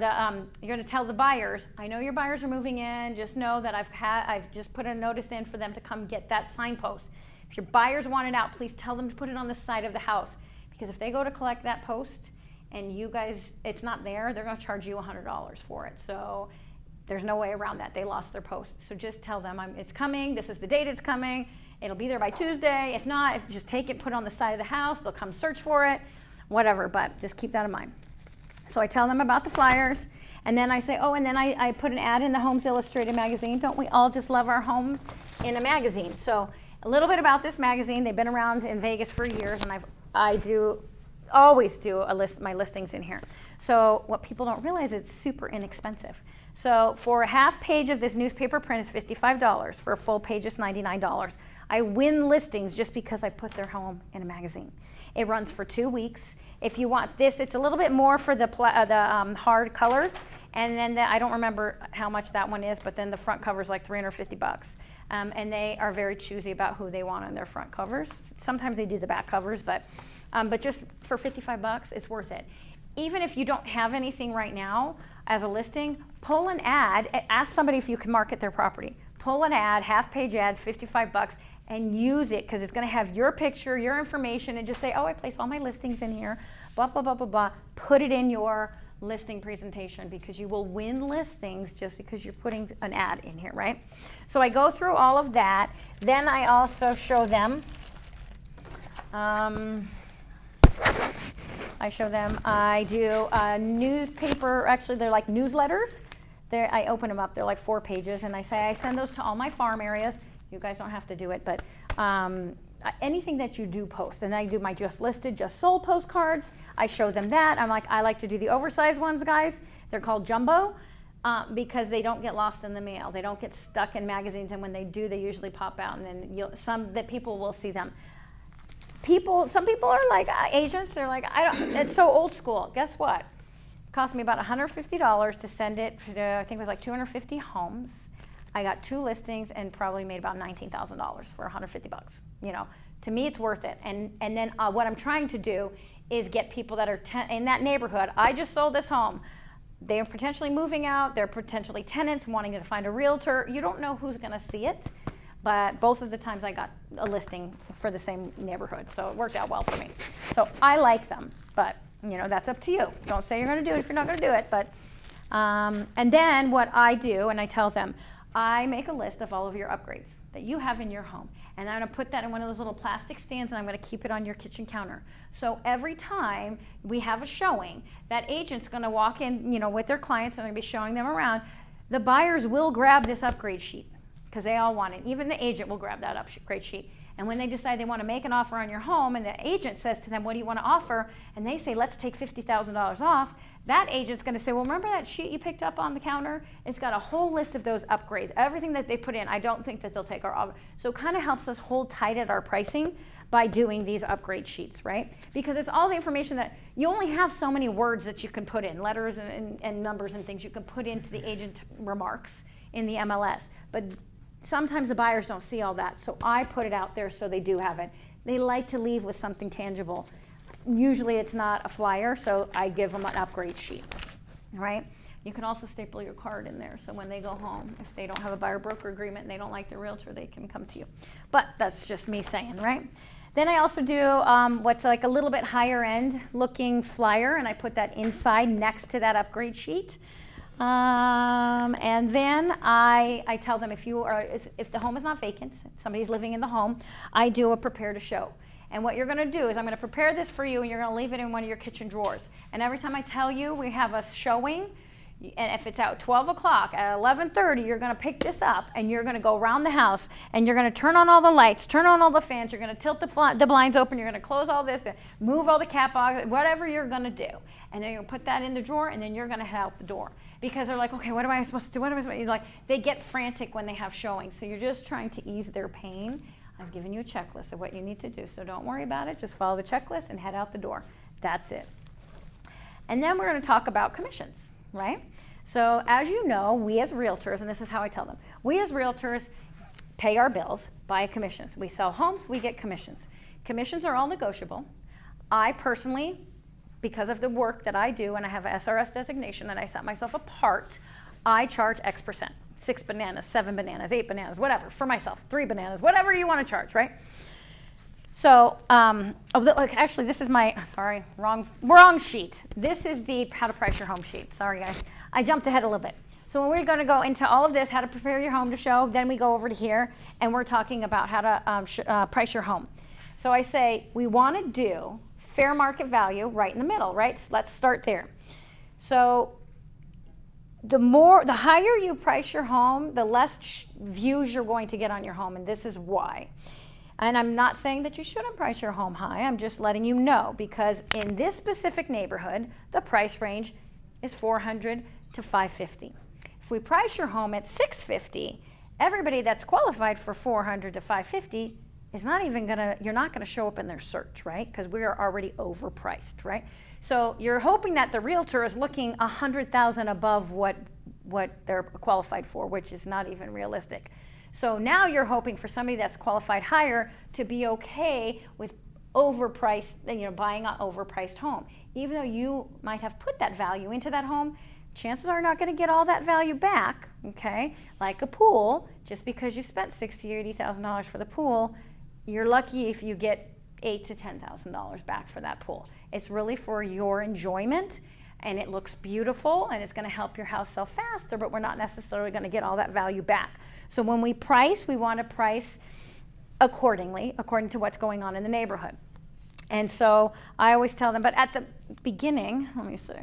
you're going to tell the buyers, I know your buyers are moving in. Just know that I've just put a notice in for them to come get that signpost. If your buyers want it out, please tell them to put it on the side of the house, because if they go to collect that post and you guys it's not there, they're going to charge you $100 for it. So There's no way around that. They lost their post. So just tell them it's coming. This is the date it's coming. It'll be there by Tuesday. If not, just take it, put it on the side of the house. They'll come search for it, whatever. But just keep that in mind. So I tell them about the flyers. And then I say, oh, and then I put an ad in the Homes Illustrated magazine. Don't we all just love our homes in a magazine? So a little bit about this magazine. They've been around in Vegas for years, and I always do my listings in here. So what people don't realize, it's super inexpensive. So for a half page of this newspaper print is $55. For a full page, it's $99. I win listings just because I put their home in a magazine. It runs for 2 weeks. If you want this, it's a little bit more for the hard color, and then I don't remember how much that one is, but then the front cover is like $350. And they are very choosy about who they want on their front covers. Sometimes they do the back covers, but just for $55, it's worth it. Even if you don't have anything right now as a listing, pull an ad, ask somebody if you can market their property. Pull an ad, half-page ads, $55, and use it, because it's going to have your picture, your information, and just say, oh, I place all my listings in here, blah, blah, blah, blah, blah. Put it in your listing presentation, because you will win listings just because you're putting an ad in here, right? So I go through all of that. Then I also show them, I do a newspaper, actually they're like newsletters. I open them up, they're like 4 pages, and I say I send those to all my farm areas. You guys don't have to do it, but anything that you do post. And then I do my just listed, just sold postcards. I show them that. I like to do the oversized ones, guys. They're called jumbo because they don't get lost in the mail. They don't get stuck in magazines, and when they do, they usually pop out, and then people will see them. Some people are like agents. They're like, it's so old school. Guess what? It cost me about $150 to send it to, I think it was like 250 homes. I got 2 listings and probably made about $19,000 for $150. To me, it's worth it. And then what I'm trying to do is get people that are in that neighborhood. I just sold this home. They are potentially moving out. They're potentially tenants wanting to find a realtor. You don't know who's going to see it. But both of the times I got a listing for the same neighborhood. So it worked out well for me. So I like them. But, that's up to you. Don't say you're going to do it if you're not going to do it. But and then what I do, and I tell them, I make a list of all of your upgrades that you have in your home. And I'm going to put that in one of those little plastic stands, and I'm going to keep it on your kitchen counter. So every time we have a showing, that agent's going to walk in, with their clients, and I'm going to be showing them around. The buyers will grab this upgrade sheet because they all want it. Even the agent will grab that upgrade sheet. And when they decide they want to make an offer on your home, and the agent says to them, what do you want to offer? And they say, let's take $50,000 off. That agent's going to say, well, remember that sheet you picked up on the counter? It's got a whole list of those upgrades. Everything that they put in, I don't think that they'll take our offer. So it kind of helps us hold tight at our pricing by doing these upgrade sheets, right? Because it's all the information that you only have so many words that you can put in, letters and numbers and things you can put into the agent remarks in the MLS. But sometimes the buyers don't see all that, so I put it out there so they do have it. They like to leave with something tangible. Usually it's not a flyer, so I give them an upgrade sheet, right? You can also staple your card in there, so when they go home, if they don't have a buyer-broker agreement and they don't like the realtor, they can come to you. But that's just me saying, right? Then I also do what's like a little bit higher-end looking flyer, and I put that inside next to that upgrade sheet. And then I tell them if the home is not vacant, somebody's living in the home, I do a prepare to show. And what you're going to do is I'm going to prepare this for you, and you're going to leave it in one of your kitchen drawers. And every time I tell you we have a showing, and if it's at 12 o'clock, at 11:30, you're going to pick this up, and you're going to go around the house, and you're going to turn on all the lights, turn on all the fans, you're going to tilt the blinds open, you're going to close all this, move all the cat box, whatever you're going to do. And then you're going to put that in the drawer, and then you're going to head out the door. Because they're like, okay, what am I supposed to do? What am I supposed to do? Like, they get frantic when they have showings. So you're just trying to ease their pain. I've given you a checklist of what you need to do. So don't worry about it. Just follow the checklist and head out the door. That's it. And then we're going to talk about commissions, right? So as you know, we as realtors, and this is how I tell them, we as realtors pay our bills by commissions. We sell homes, we get commissions. Commissions are all negotiable. I personally, because of the work that I do, and I have an SRS designation and I set myself apart, I charge X percent. 6 bananas, 7 bananas, 8 bananas, whatever, for myself, 3 bananas, whatever you want to charge, right? So, actually, this is my, sorry, wrong sheet. This is the how to price your home sheet. Sorry, guys. I jumped ahead a little bit. So when we're going to go into all of this, how to prepare your home to show, then we go over to here and we're talking about how to price your home. So I say we want to do fair market value right in the middle, right? So let's start there. So the higher you price your home, the less views you're going to get on your home, and this is why. And I'm not saying that you shouldn't price your home high, I'm just letting you know, because in this specific neighborhood, the price range is $400 to $550. If we price your home at $650, everybody that's qualified for $400 to $550 is not even you're not gonna show up in their search, right? Because we are already overpriced, right? So you're hoping that the realtor is looking $100,000 above what they're qualified for, which is not even realistic. So now you're hoping for somebody that's qualified higher to be okay with overpriced, buying an overpriced home. Even though you might have put that value into that home, chances are not going to get all that value back, okay? Like a pool, just because you spent $60,000 or $80,000 for the pool, you're lucky if you get $8,000 to $10,000 back for that pool. It's really for your enjoyment, and it looks beautiful, and it's going to help your house sell faster, but we're not necessarily going to get all that value back. So when we price, we want to price accordingly, according to what's going on in the neighborhood. And so I always tell them, but at the beginning, let me see.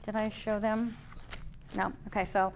Did I show them? No. Okay, so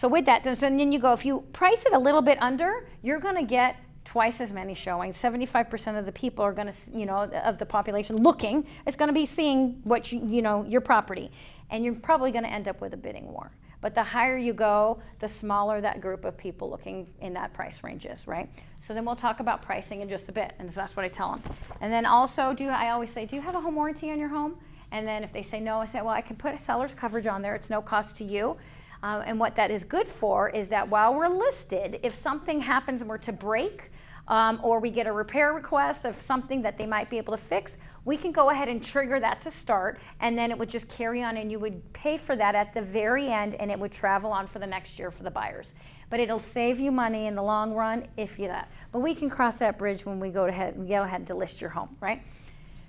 with that, then you go, if you price it a little bit under, you're going to get twice as many showings. 75% of the people are going to, of the population looking, is going to be seeing what your property. And you're probably going to end up with a bidding war. But the higher you go, the smaller that group of people looking in that price range is, right? So then we'll talk about pricing in just a bit, and that's what I tell them. And then also, I always say, do you have a home warranty on your home? And then if they say no, I say, well, I can put seller's coverage on there. It's no cost to you. And what that is good for is that while we're listed, if something happens and we're to break, or we get a repair request of something that they might be able to fix, we can go ahead and trigger that to start, and then it would just carry on, and you would pay for that at the very end, and it would travel on for the next year for the buyers. But it'll save you money in the long run if you that. But we can cross that bridge when we go ahead to list your home, right?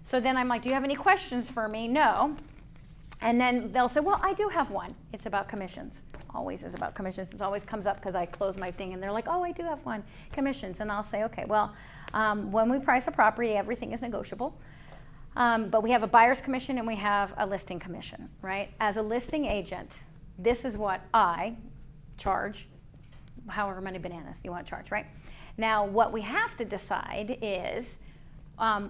So then I'm like, do you have any questions for me? No. And then they'll say, well, I do have one. It's about commissions. Always is about commissions. It always comes up because I close my thing and they're like, oh, I do have one, commissions. And I'll say, okay, well, when we price a property, everything is negotiable. But we have a buyer's commission and we have a listing commission, right? As a listing agent, this is what I charge, however many bananas you want to charge, right? Now, what we have to decide is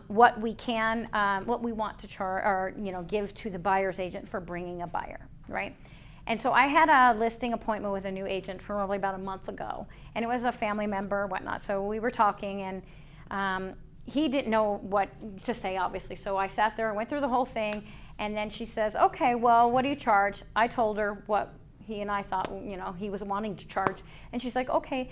what we want to charge or give to the buyer's agent for bringing a buyer, right? And so I had a listing appointment with a new agent probably about a month ago, and it was a family member, whatnot. So we were talking, and he didn't know what to say, obviously. So I sat there and went through the whole thing, and then she says, okay, well, what do you charge? I told her what he and I thought, he was wanting to charge, and she's like, okay,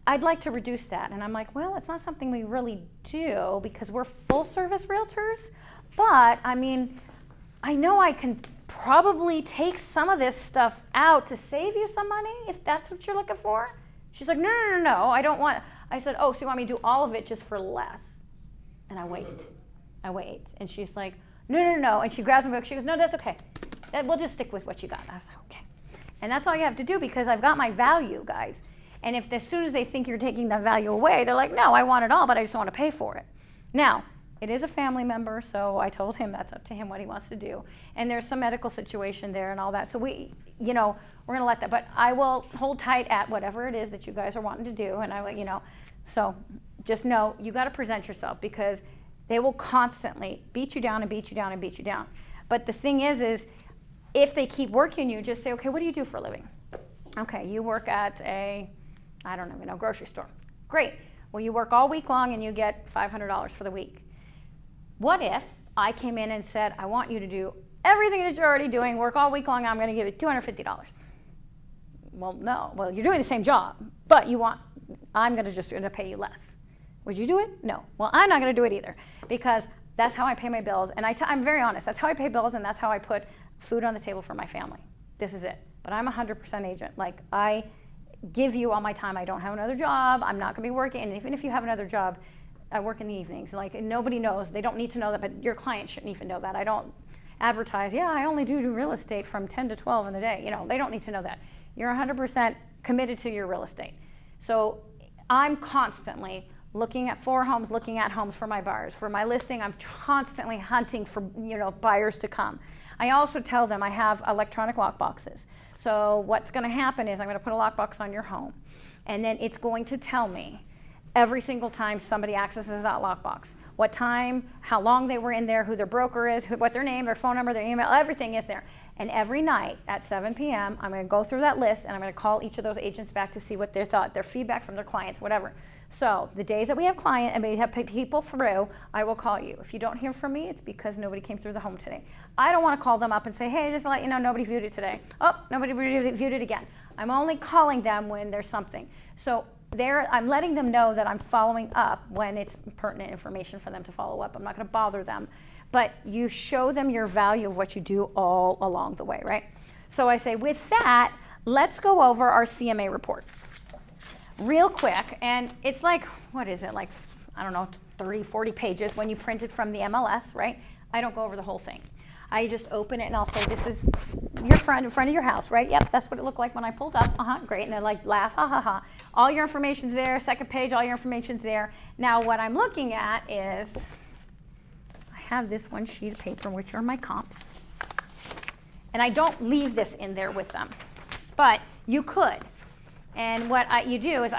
I'd like to reduce that. And I'm like, well, it's not something we really do because we're full service realtors, but I mean, I know I can probably take some of this stuff out to save you some money if that's what you're looking for. She's like, no, I don't want. I said, oh, so you want me to do all of it just for less? And I wait. And she's like, no. And she grabs my book. She goes, no, that's okay. We'll just stick with what you got. I was like, okay. And that's all you have to do because I've got my value, guys. And if as soon as they think you're taking that value away, they're like, no, I want it all, but I just want to pay for it. Now, it is a family member, so I told him that's up to him what he wants to do. And there's some medical situation there and all that. So we're going to let that. But I will hold tight at whatever it is that you guys are wanting to do. And I will, so just know you got to present yourself because they will constantly beat you down and beat you down and beat you down. But the thing is if they keep working you, just say, okay, what do you do for a living? Okay, you work at a, grocery store. Great. Well, you work all week long and you get $500 for the week. What if I came in and said, I want you to do everything that you're already doing, work all week long, I'm going to give you $250. Well, no. Well, you're doing the same job, but I'm going to pay you less. Would you do it? No. Well, I'm not going to do it either because that's how I pay my bills. And I'm very honest. That's how I pay bills and that's how I put food on the table for my family. This is it. But I'm 100% agent. Like, I give you all my time. I don't have another job. I'm not going to be working. And even if you have another job, I work in the evenings. Like, nobody knows. They don't need to know that, but your client shouldn't even know that. advertise, yeah, I only do real estate from 10 to 12 in a day. You know, they don't need to know that. You're 100% committed to your real estate. So I'm constantly looking at homes for my buyers. For my listing, I'm constantly hunting for, you know, buyers to come. I also tell them I have electronic lock boxes. So what's going to happen is I'm going to put a lockbox on your home, and then it's going to tell me every single time somebody accesses that lockbox, what time, how long they were in there, who their broker is, what their name, their phone number, their email, everything is there. And every night at 7 p.m., I'm going to go through that list, and I'm going to call each of those agents back to see what their thought, their feedback from their clients, whatever. So the days that we have client and we have people through, I will call you. If you don't hear from me, it's because nobody came through the home today. I don't want to call them up and say, hey, just to let you know, nobody viewed it today. Oh, nobody viewed it again. I'm only calling them when there's something. So I'm letting them know that I'm following up when it's pertinent information for them to follow up. I'm not going to bother them. But you show them your value of what you do all along the way, right? So I say, with that, let's go over our CMA report real quick. And it's like, what is it, like, I don't know, 30, 40 pages when you print it from the MLS, right? I don't go over the whole thing. I just open it and I'll say, this is your friend in front of your house, right? Yep, that's what it looked like when I pulled up. Great. And they're like, laugh, ha, ha, ha. All your information's there. Second page, all your information's there. Now, what I'm looking at is, I have this one sheet of paper, which are my comps. And I don't leave this in there with them, but you could. And what you do is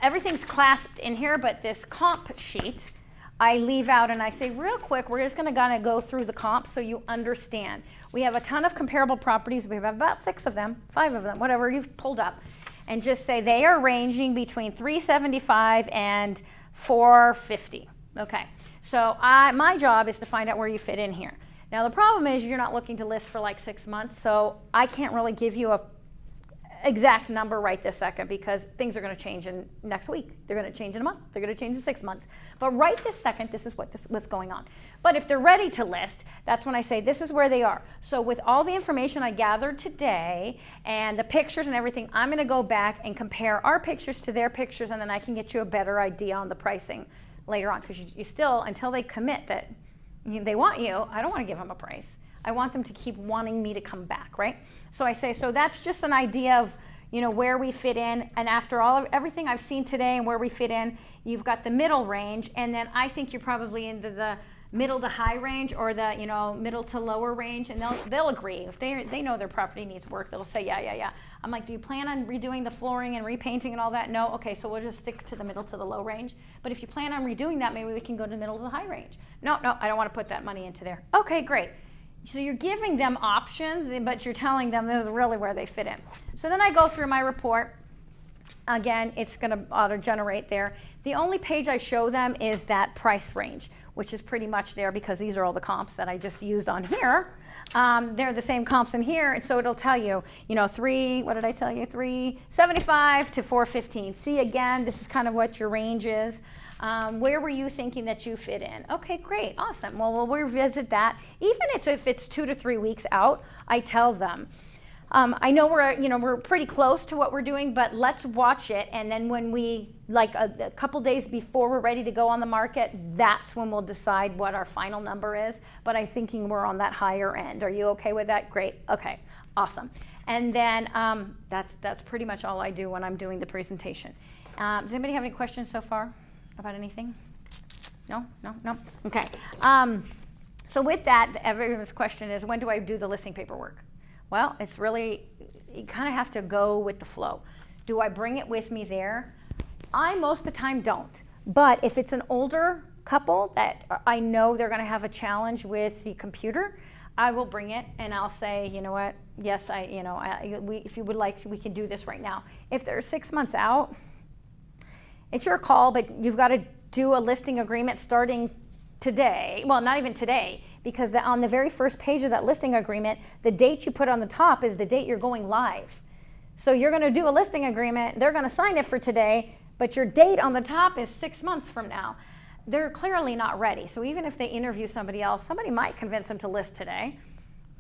everything's clasped in here, but this comp sheet, I leave out and I say, real quick, we're just going to go through the comps so you understand. We have a ton of comparable properties. We have about 6 of them, 5 of them, whatever you've pulled up. And just say they are ranging between $375 and $450. Okay, so my job is to find out where you fit in here. Now the problem is you're not looking to list for like 6 months, so I can't really give you a exact number right this second because things are going to change in next week. They're going to change in a month. They're going to change in 6 months. But right this second, this is what's going on. But if they're ready to list, that's when I say this is where they are. So with all the information I gathered today and the pictures and everything, I'm going to go back and compare our pictures to their pictures, and then I can get you a better idea on the pricing later on, because you still, until they commit that they want you, I don't want to give them a price. I want them to keep wanting me to come back, right? So I say, so that's just an idea of, you know, where we fit in. And after everything I've seen today and where we fit in, you've got the middle range, and then I think you're probably into the middle to high range, or the, you know, middle to lower range, and they'll agree. If they know their property needs work, they'll say, yeah. I'm like, do you plan on redoing the flooring and repainting and all that? No? Okay, so we'll just stick to the middle to the low range. But if you plan on redoing that, maybe we can go to the middle to the high range. No, I don't want to put that money into there. Okay, great. So you're giving them options, but you're telling them this is really where they fit in. So then I go through my report. Again, it's going to auto-generate there. The only page I show them is that price range, which is pretty much there because these are all the comps that I just used on here. They're the same comps in here, and so it'll tell you, you know, what did I tell you? $375 to $415. See, again, this is kind of what your range is. Where were you thinking that you fit in? Okay, great, awesome. Well, we'll revisit that. Even if it's 2 to 3 weeks out, I tell them, I know we're pretty close to what we're doing, but let's watch it. And then when we, like a couple days before we're ready to go on the market, that's when we'll decide what our final number is. But I'm thinking we're on that higher end. Are you okay with that? Great. Okay, awesome. And then that's pretty much all I do when I'm doing the presentation. Does anybody have any questions so far about anything? No? Okay. So with that, everyone's question is, when do I do the listing paperwork? Well, it's really, you kind of have to go with the flow. Do I bring it with me there? I most of the time don't. But if it's an older couple that I know they're going to have a challenge with the computer, I will bring it and I'll say, you know what, yes, if you would like, we can do this right now. If they're 6 months out, it's your call, but you've got to do a listing agreement starting today. Well, not even today, because on the very first page of that listing agreement, the date you put on the top is the date you're going live. So you're going to do a listing agreement, they're going to sign it for today, but your date on the top is 6 months from now. They're clearly not ready. So even if they interview somebody else, somebody might convince them to list today,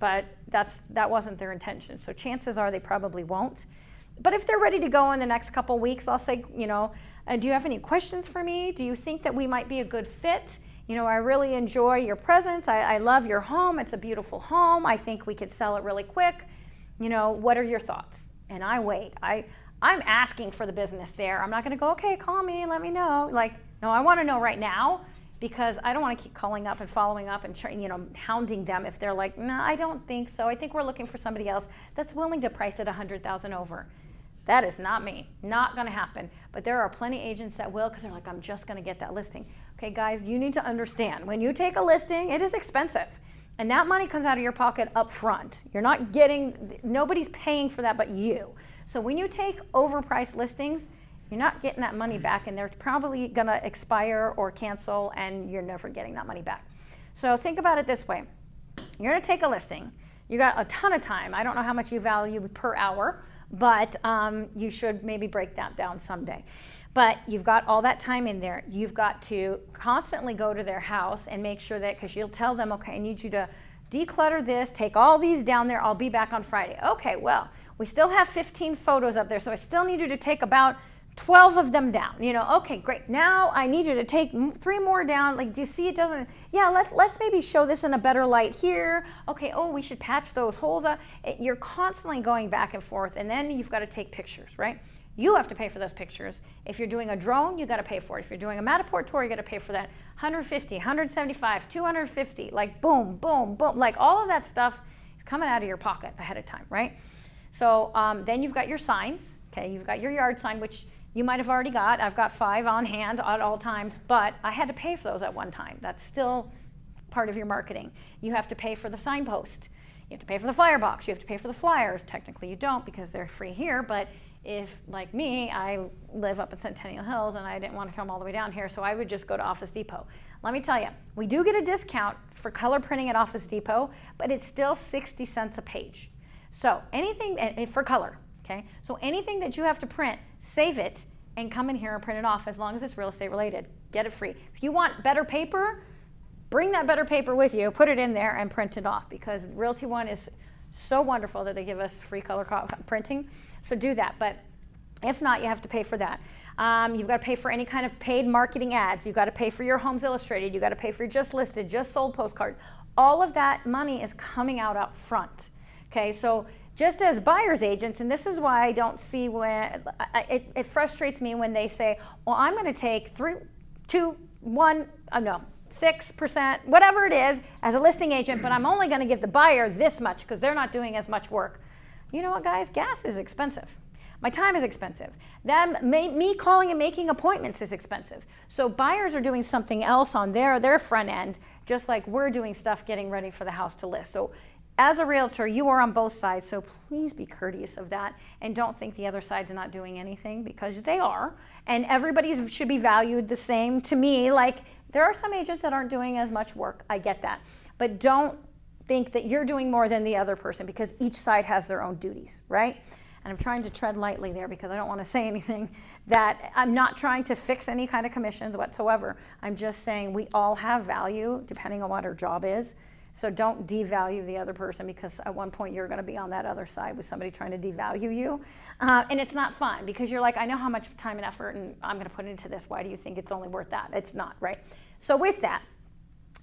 but that wasn't their intention. So chances are they probably won't. But if they're ready to go in the next couple weeks, I'll say, do you have any questions for me? Do you think that we might be a good fit? I really enjoy your presence. I love your home. It's a beautiful home. I think we could sell it really quick. What are your thoughts? And I wait. I'm asking for the business there. I'm not going to go, okay, call me, let me know. No, I want to know right now, because I don't want to keep calling up and following up and hounding them if they're like, no, I don't think so. I think we're looking for somebody else that's willing to price it $100,000 over. That is not me. Not going to happen. But there are plenty of agents that will, because they're like, I'm just going to get that listing. Okay, guys, you need to understand, when you take a listing, it is expensive. And that money comes out of your pocket up front. You're not getting, nobody's paying for that but you. So when you take overpriced listings, you're not getting that money back, and they're probably going to expire or cancel, and you're never getting that money back. So think about it this way. You're going to take a listing. You got a ton of time. I don't know how much you value per hour, but you should maybe break that down someday. But you've got all that time in there. You've got to constantly go to their house and make sure that, because you'll tell them, okay, I need you to declutter this, take all these down there, I'll be back on Friday. Okay, well, we still have 15 photos up there, so I still need you to take about 12 of them down. Okay, great. Now I need you to take 3 more down. Do you see it doesn't? Yeah, let's maybe show this in a better light here. Okay, we should patch those holes up. You're constantly going back and forth, and then you've got to take pictures, right? You have to pay for those pictures. If you're doing a drone, you got to pay for it. If you're doing a Matterport tour, you got to pay for that. 150, 175, 250, boom, boom, boom. All of that stuff is coming out of your pocket ahead of time, right? So then you've got your signs. Okay, you've got your yard sign, which you might have already got. I've got 5 on hand at all times, but I had to pay for those at one time. That's still part of your marketing. You have to pay for the signpost. You have to pay for the flyer box. You have to pay for the flyers. Technically you don't, because they're free here, but if, like me, I live up in Centennial Hills and I didn't want to come all the way down here, so I would just go to Office Depot. Let me tell you, we do get a discount for color printing at Office Depot, but it's still 60 cents a page. So anything for color, okay? So anything that you have to print, save it and come in here and print it off, as long as it's real estate related. Get it free. If you want better paper, bring that better paper with you, put it in there and print it off, because Realty One is so wonderful that they give us free color printing. So do that, but if not, you have to pay for that. You've got to pay for any kind of paid marketing ads. You've got to pay for your Homes Illustrated. You've got to pay for your Just Listed, Just Sold postcard. All of that money is coming out up front. Okay, so just as buyer's agents, and this is why I don't see when, it frustrates me when they say, well, I'm going to take 6%, whatever it is, as a listing agent, but I'm only going to give the buyer this much because they're not doing as much work. You know what, guys? Gas is expensive. My time is expensive. Me calling and making appointments is expensive. So buyers are doing something else on their front end, just like we're doing stuff getting ready for the house to list. So as a realtor, you are on both sides, so please be courteous of that, and don't think the other side's not doing anything, because they are, and everybody should be valued the same. To me, there are some agents that aren't doing as much work. I get that. But don't think that you're doing more than the other person, because each side has their own duties, right? And I'm trying to tread lightly there, because I don't want to say anything that I'm not trying to fix any kind of commissions whatsoever. I'm just saying we all have value depending on what our job is. So don't devalue the other person, because at one point you're going to be on that other side with somebody trying to devalue you. And it's not fun, because you're like, I know how much time and effort and I'm going to put into this. Why do you think it's only worth that? It's not, right? So with that,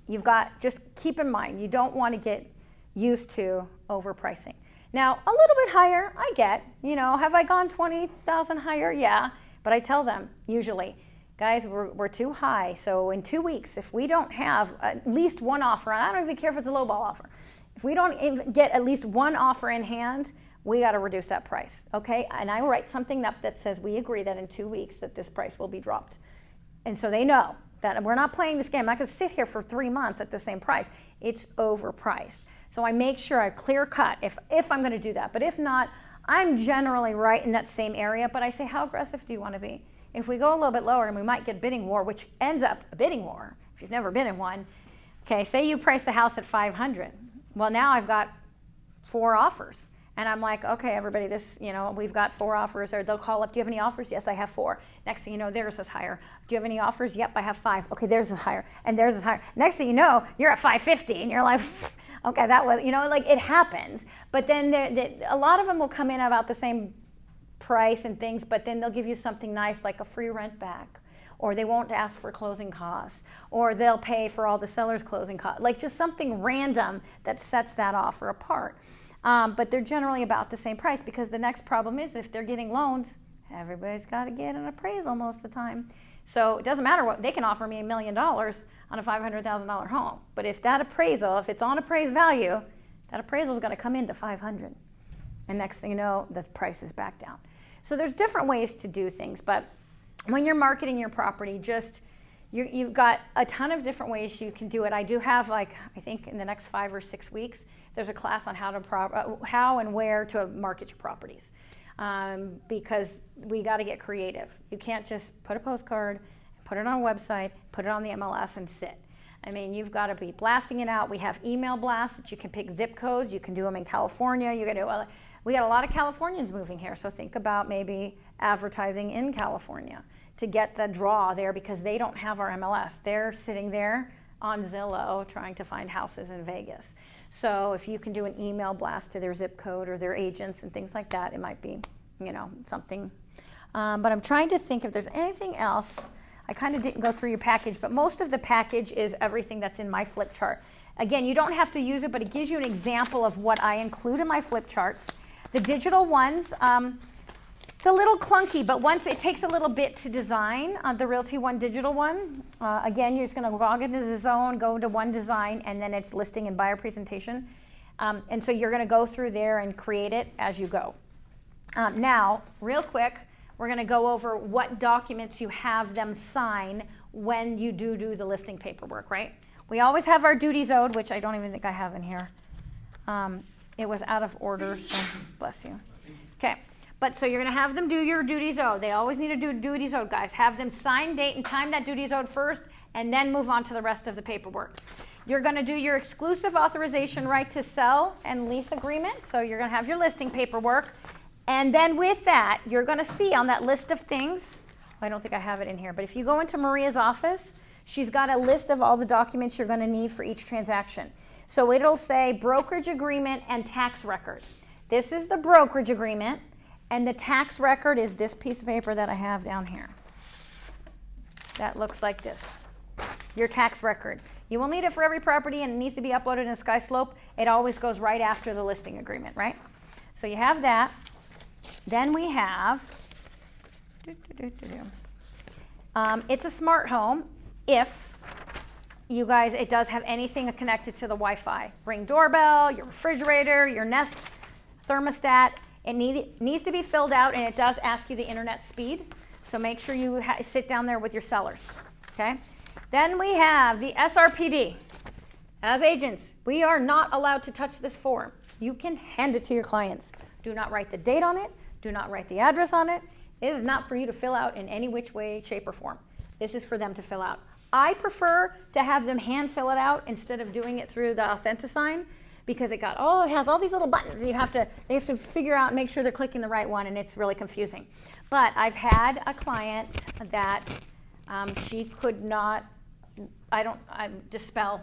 you've got, just keep in mind, you don't want to get used to overpricing. Now, a little bit higher, I get, have I gone 20,000 higher? Yeah. But I tell them usually, guys, we're too high. So in 2 weeks, if we don't have at least one offer, and I don't even care if it's a lowball offer, if we don't even get at least one offer in hand, we got to reduce that price, okay? And I write something up that says we agree that in 2 weeks that this price will be dropped. And so they know that we're not playing this game. I'm not going to sit here for 3 months at the same price. It's overpriced. So I make sure I clear cut if I'm going to do that. But if not, I'm generally right in that same area. But I say, how aggressive do you want to be? If we go a little bit lower, and we might get bidding war, which ends up a bidding war if you've never been in one. Okay, say you price the house at $500. Well, now I've got 4 offers. And I'm like, okay, everybody, we've got 4 offers. Or they'll call up, do you have any offers? Yes, I have 4. Next thing you know, theirs is higher. Do you have any offers? Yep, I have 5. Okay, theirs is higher. And theirs is higher. Next thing you know, you're at 550. And you're like, okay, that was, it happens. But then a lot of them will come in about the same price and things, but then they'll give you something nice like a free rent back, or they won't ask for closing costs, or they'll pay for all the seller's closing costs, like just something random that sets that offer apart. But they're generally about the same price, because the next problem is if they're getting loans, everybody's got to get an appraisal most of the time. So it doesn't matter what, they can offer me $1 million on a $500,000 home. But if that appraisal, if it's on appraised value, that appraisal is going to come into 500. And next thing you know, the price is back down. So there's different ways to do things, but when you're marketing your property, you've got a ton of different ways you can do it. I do have, like, I think in the next 5 or 6 weeks, there's a class on how and where to market your properties. Because we got to get creative. You can't just put a postcard, put it on a website, put it on the MLS and sit. I mean, you've got to be blasting it out. We have email blasts that you can pick zip codes. You can do them in California. You can do, we got a lot of Californians moving here, so think about maybe advertising in California to get the draw there, because they don't have our MLS. They're sitting there on Zillow trying to find houses in Vegas. So if you can do an email blast to their zip code or their agents and things like that, it might be, something. But I'm trying to think if there's anything else. I kind of didn't go through your package, but most of the package is everything that's in my flip chart. Again, you don't have to use it, but it gives you an example of what I include in my flip charts. The digital ones, it's a little clunky, but once it takes a little bit to design the Realty One digital one. Again, you're just going to log into the zone, go to One Design, and then it's listing and buyer presentation. And so you're going to go through there and create it as you go. Now, real quick, we're going to go over what documents you have them sign when you do the listing paperwork, right? We always have our duties owed, which I don't even think I have in here. It was out of order, so bless you. Okay. But so you're going to have them do your duties owed. They always need to do duties owed, guys. Have them sign, date, and time that duties owed first, and then move on to the rest of the paperwork. You're going to do your exclusive authorization right to sell and lease agreement. So you're going to have your listing paperwork. And then with that, you're going to see on that list of things, I don't think I have it in here, but if you go into Maria's office, she's got a list of all the documents you're going to need for each transaction. So it'll say brokerage agreement and tax record. This is the brokerage agreement. And the tax record is this piece of paper that I have down here. That looks like this. Your tax record. You will need it for every property, and it needs to be uploaded in SkySlope. It always goes right after the listing agreement, right? So you have that. Then we have, it's a smart home if you guys, it does have anything connected to the Wi-Fi. Ring doorbell, your refrigerator, your Nest thermostat. It needs to be filled out, and it does ask you the internet speed. So make sure you sit down there with your sellers, okay? Then we have the SRPD. As agents, we are not allowed to touch this form. You can hand it to your clients. Do not write the date on it. Do not write the address on it. It is not for you to fill out in any which way, shape, or form. This is for them to fill out. I prefer to have them hand fill it out instead of doing it through the AuthentiSign, because it has all these little buttons. They have to figure out and make sure they're clicking the right one, and it's really confusing. But I've had a client that she could not, dispel,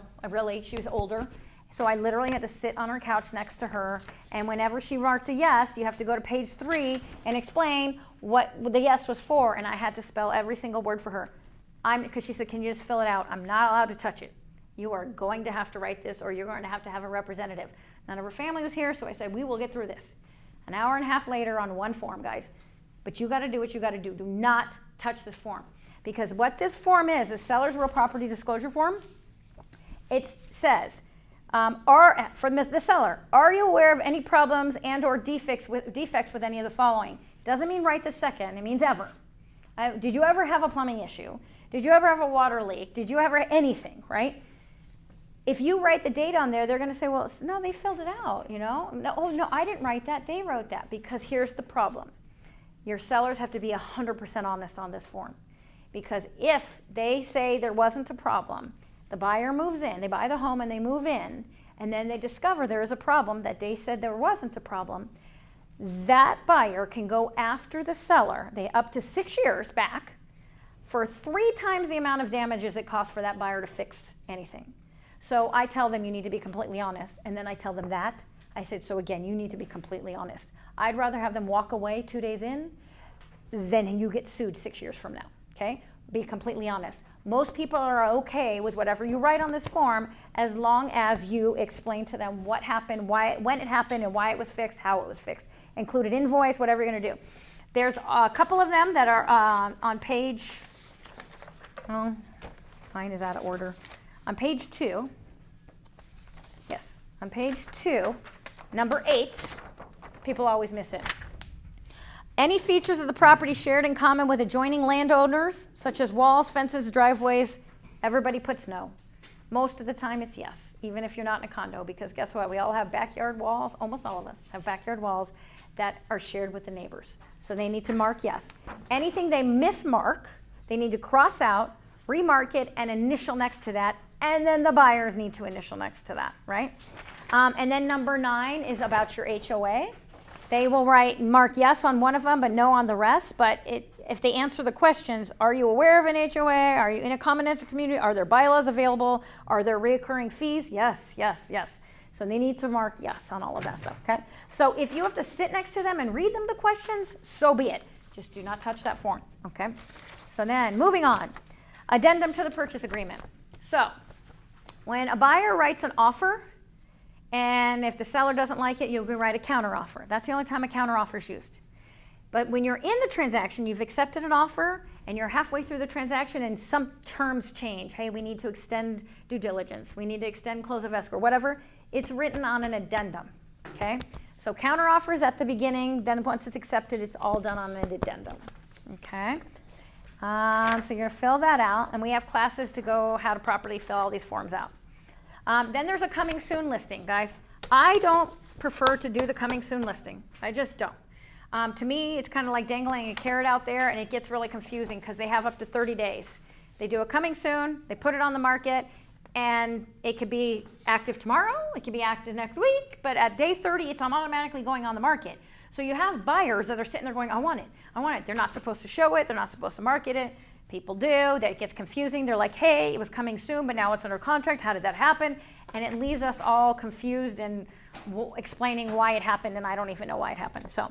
she was older. So I literally had to sit on her couch next to her, and whenever she marked a yes, you have to go to page 3 and explain what the yes was for, and I had to spell every single word for her. Because she said, can you just fill it out? I'm not allowed to touch it. You are going to have to write this, or you're going to have a representative. None of her family was here, so I said, we will get through this. An hour and a half later on one form, guys. But you got to do what you got to do. Do not touch this form. Because what this form is, the seller's real property disclosure form, it says, from the seller, are you aware of any problems and or defects with any of the following? Doesn't mean right this second, it means ever. Did you ever have a plumbing issue? Did you ever have a water leak? Did you ever anything, right? If you write the date on there, they're going to say, well, no, they filled it out, No, I didn't write that. They wrote that. Because here's the problem. Your sellers have to be 100% honest on this form. Because if they say there wasn't a problem, the buyer moves in, they buy the home and they move in, and then they discover there is a problem that they said there wasn't a problem, that buyer can go after the seller, up to 6 years back, for 3 times the amount of damages it costs for that buyer to fix anything. So I tell them you need to be completely honest, and then I tell them that. I said, so again, you need to be completely honest. I'd rather have them walk away 2 days in than you get sued 6 years from now, okay? be completely honest. Most people are okay with whatever you write on this form as long as you explain to them what happened, why, when it happened, and why it was fixed, how it was fixed. Include an invoice, whatever you're going to do. There's a couple of them that are on page, oh, mine is out of order. On page 2, yes, on page 2, number 8, people always miss it. Any features of the property shared in common with adjoining landowners, such as walls, fences, driveways, everybody puts no. Most of the time it's yes, even if you're not in a condo, because guess what? We all have backyard walls, almost all of us have backyard walls that are shared with the neighbors. So they need to mark yes. Anything they mismark, they need to cross out, remark it, and initial next to that, and then the buyers need to initial next to that, right? And then number 9 is about your HOA. They will mark yes on one of them, but no on the rest. But if they answer the questions, are you aware of an HOA? Are you in a common interest community? Are there bylaws available? Are there recurring fees? Yes, yes, yes. So they need to mark yes on all of that stuff, okay? So if you have to sit next to them and read them the questions, so be it. Just do not touch that form, okay? So then, moving on. Addendum to the purchase agreement. So when a buyer writes an offer, and if the seller doesn't like it, you'll write a counteroffer. That's the only time a counteroffer is used. But when you're in the transaction, you've accepted an offer, and you're halfway through the transaction, and some terms change. Hey, we need to extend due diligence. We need to extend close of escrow, whatever. It's written on an addendum, okay? So counteroffer is at the beginning. Then once it's accepted, it's all done on an addendum, okay? So you're going to fill that out, and we have classes to go how to properly fill all these forms out. Then there's a coming soon listing, guys. I don't prefer to do the coming soon listing. I just don't. To me, it's kind of like dangling a carrot out there, and it gets really confusing because they have up to 30 days. They do a coming soon, they put it on the market, and it could be active tomorrow, it could be active next week, but at day 30, it's automatically going on the market. So you have buyers that are sitting there going, I want it, I want it. They're not supposed to show it, they're not supposed to market it. People do, that gets confusing. They're like, hey, it was coming soon, but now it's under contract. How did that happen? And it leaves us all confused and explaining why it happened, and I don't even know why it happened. So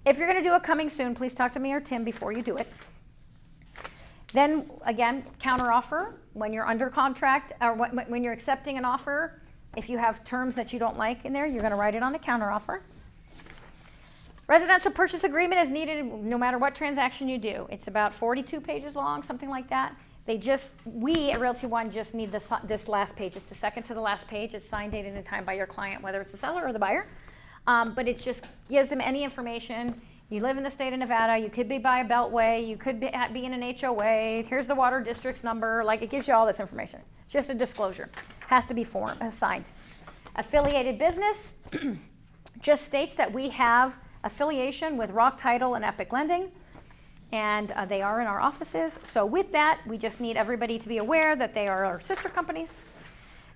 if you're going to do a coming soon, please talk to me or Tim before you do it. Then, again, counteroffer. When you're under contract, or when you're accepting an offer, if you have terms that you don't like in there, you're going to write it on the counteroffer. Residential purchase agreement is needed no matter what transaction you do. It's about 42 pages long, something like that. We at Realty One just need this last page. It's the second to the last page. It's signed, dated, and timed by your client, whether it's the seller or the buyer. But it just gives them any information. You live in the state of Nevada. You could be by a beltway. You could be in an HOA. Here's the water district's number. Like, it gives you all this information. It's just a disclosure. Has to be signed. Affiliated business just states that we have affiliation with Rock Title and Epic Lending, and they are in our offices. So with that, we just need everybody to be aware that they are our sister companies.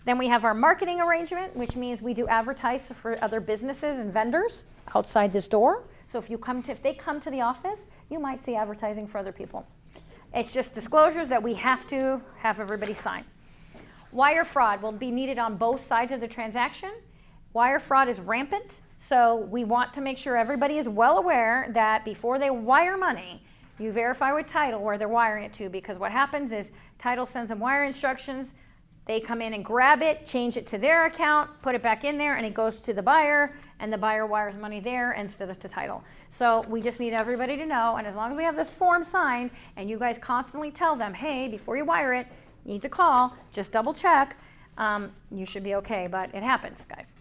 Then we have our marketing arrangement, which means we do advertise for other businesses and vendors outside this door. So if they come to the office, you might see advertising for other people. It's just disclosures that we have to have everybody sign. Wire fraud will be needed on both sides of the transaction. Wire fraud is rampant. So we want to make sure everybody is well aware that before they wire money, you verify with title where they're wiring it to, because what happens is title sends them wire instructions, they come in and grab it, change it to their account, put it back in there, and it goes to the buyer, and the buyer wires money there instead of to title. So we just need everybody to know, and as long as we have this form signed, and you guys constantly tell them, hey, before you wire it, you need to call, just double check, you should be okay, but it happens, guys.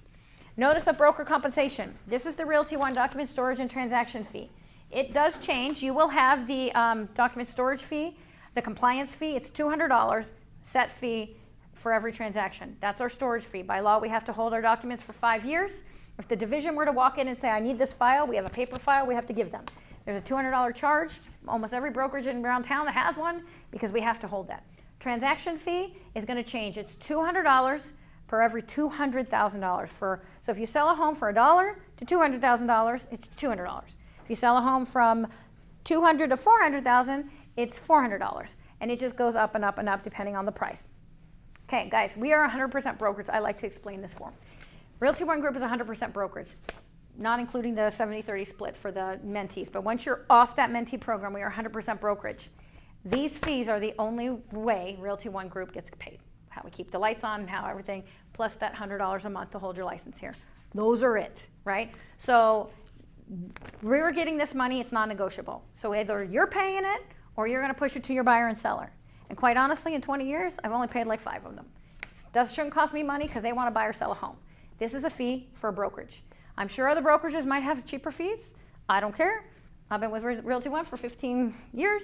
Notice of broker compensation. This is the Realty One document storage and transaction fee. It does change. You will have the document storage fee, the compliance fee. It's $200 set fee for every transaction. That's our storage fee. By law, we have to hold our documents for 5 years. If the division were to walk in and say, I need this file, we have a paper file, we have to give them. There's a $200 charge. Almost every brokerage around town that has one, because we have to hold that. Transaction fee is going to change. It's $200 per every $200,000. So if you sell a home for $1 to $200,000, it's $200. If you sell a home from $200,000 to $400,000, it's $400. And it just goes up and up and up depending on the price. Okay, guys, we are 100% brokerage. I like to explain this form. Realty One Group is 100% brokerage, not including the 70-30 split for the mentees. But once you're off that mentee program, we are 100% brokerage. These fees are the only way Realty One Group gets paid. How we keep the lights on and how everything, plus that $100 a month to hold your license here. Those are it, right? So we're getting this money, it's non-negotiable. So either you're paying it or you're gonna push it to your buyer and seller. And quite honestly, in 20 years, I've only paid like 5 of them. That shouldn't cost me money because they wanna buy or sell a home. This is a fee for a brokerage. I'm sure other brokerages might have cheaper fees. I don't care. I've been with Realty One for 15 years.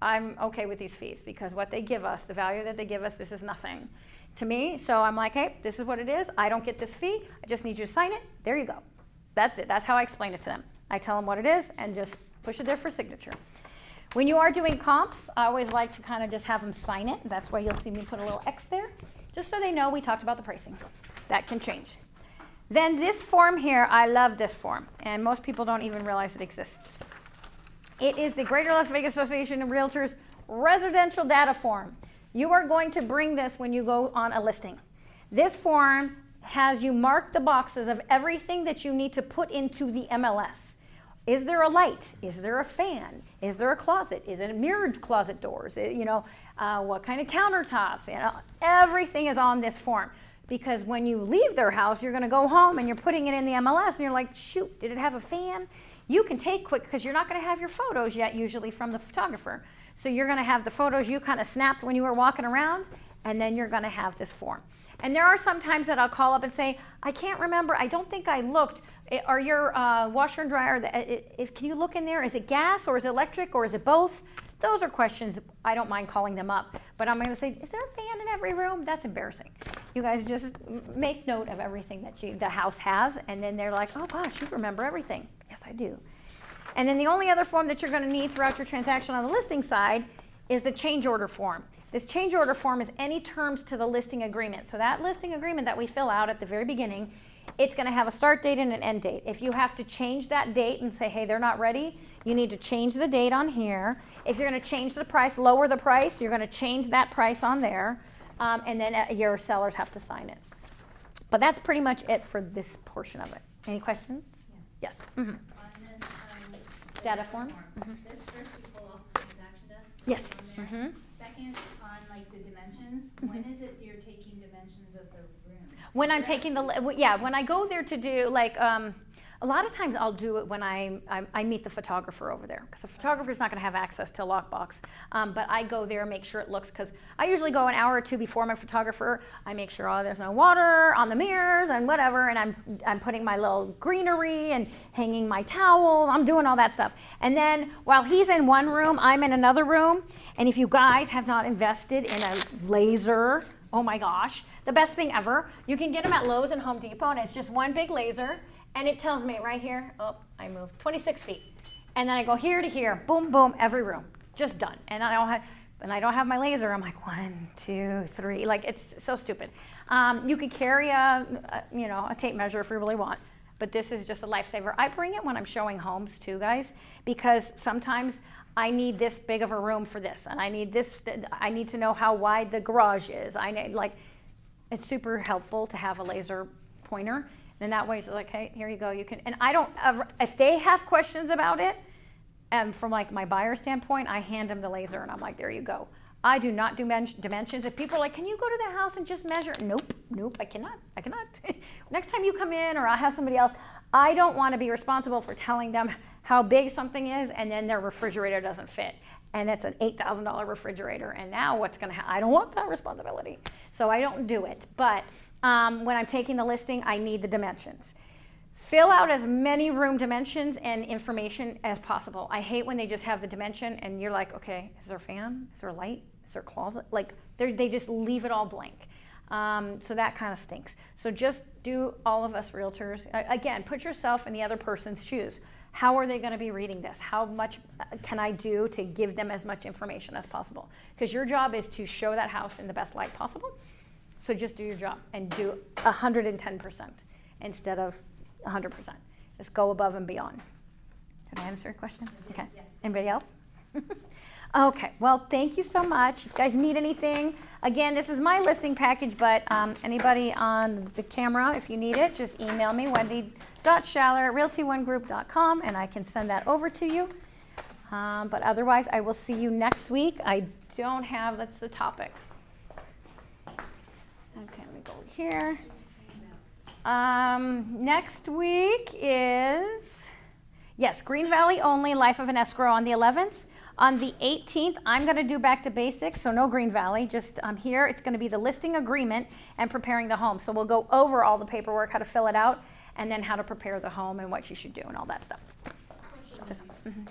I'm okay with these fees because what they give us, the value that they give us, this is nothing to me. So I'm like, hey, this is what it is. I don't get this fee. I just need you to sign it. There you go. That's it. That's how I explain it to them. I tell them what it is and just push it there for signature. When you are doing comps, I always like to kind of just have them sign it. That's why you'll see me put a little X there, just so they know we talked about the pricing. That can change. Then this form here, I love this form, and most people don't even realize it exists. It is the Greater Las Vegas Association of Realtors residential data form. You are going to bring this when you go on a listing. This form has you mark the boxes of everything that you need to put into the MLS. Is there a light? Is there a fan? Is there a closet? Is it mirrored closet doors? What kind of countertops? Everything is on this form. Because when you leave their house, you're going to go home and you're putting it in the MLS and you're like, shoot, did it have a fan? You can take quick, because you're not going to have your photos yet usually from the photographer. So you're going to have the photos you kind of snapped when you were walking around, and then you're going to have this form. And there are some times that I'll call up and say, I can't remember, I don't think I looked. Are your washer and dryer, can you look in there? Is it gas or is it electric or is it both? Those are questions I don't mind calling them up. But I'm going to say, is there a fan in every room? That's embarrassing. You guys just make note of everything that the house has, and then they're like, oh gosh, you remember everything. Yes, I do. And then the only other form that you're going to need throughout your transaction on the listing side is the change order form. This change order form is any terms to the listing agreement. So that listing agreement that we fill out at the very beginning, it's going to have a start date and an end date. If you have to change that date and say, hey, they're not ready, you need to change the date on here. If you're going to change the price, lower the price, you're going to change that price on there. And then your sellers have to sign it. But that's pretty much it for this portion of it. Any questions? Yes. Mm-hmm. On this Data form? This first you pull off the transaction desk. Yes. On there. Mm-hmm. Second, on like the dimensions, when is it you're taking dimensions of the room? When I'm taking when I go there to do like, a lot of times I'll do it when I meet the photographer over there, because the photographer's not going to have access to a lockbox. But I go there, make sure it looks, because I usually go an hour or two before my photographer. I make sure there's no water on the mirrors and whatever, and I'm putting my little greenery and hanging my towel. I'm doing all that stuff. And then while he's in one room, I'm in another room. And if you guys have not invested in a laser, oh my gosh, the best thing ever. You can get them at Lowe's and Home Depot, and it's just one big laser. And it tells me right here, oh, I moved 26 feet. And then I go here to here, boom, boom, every room, just done. And I don't have my laser. I'm like 1, 2, 3, like it's so stupid. You could carry a tape measure if you really want, but this is just a lifesaver. I bring it when I'm showing homes too, guys, because sometimes I need this big of a room for this, and I need this. I need to know how wide the garage is. It's super helpful to have a laser pointer. And that way it's like, hey, here you go. You can, and I don't ever, if they have questions about it, and from like my buyer standpoint, I hand them the laser and I'm like, there you go. I do not do dimensions. If people are like, can you go to the house and just measure? Nope, I cannot. Next time you come in, or I'll have somebody else, I don't want to be responsible for telling them how big something is and then their refrigerator doesn't fit. And it's an $8,000 refrigerator. And now what's going to happen? I don't want that responsibility. So I don't do it. But when I'm taking the listing, I need the dimensions. Fill out as many room dimensions and information as possible. I hate when they just have the dimension and you're like, okay, is there a fan? Is there a light? Is there a closet? Like they just leave it all blank. So that kind of stinks. So just do, all of us realtors, again, put yourself in the other person's shoes. How are they going to be reading this? How much can I do to give them as much information as possible? Because your job is to show that house in the best light possible. So just do your job and do 110% instead of 100%. Just go above and beyond. Did I answer your question? Okay. Yes. Anybody else? Okay. Well, thank you so much. If you guys need anything, again, this is my listing package, but anybody on the camera, if you need it, just email me, wendy.schaller@realty1group.com, and I can send that over to you. But otherwise, I will see you next week. I don't have, that's the topic. Okay, let me go here. Next week is, yes, Green Valley only, Life of an Escrow on the 11th. On the 18th, I'm going to do Back to Basics, so no Green Valley, just here. It's going to be the listing agreement and preparing the home. So we'll go over all the paperwork, how to fill it out, and then how to prepare the home and what you should do and all that stuff. Question.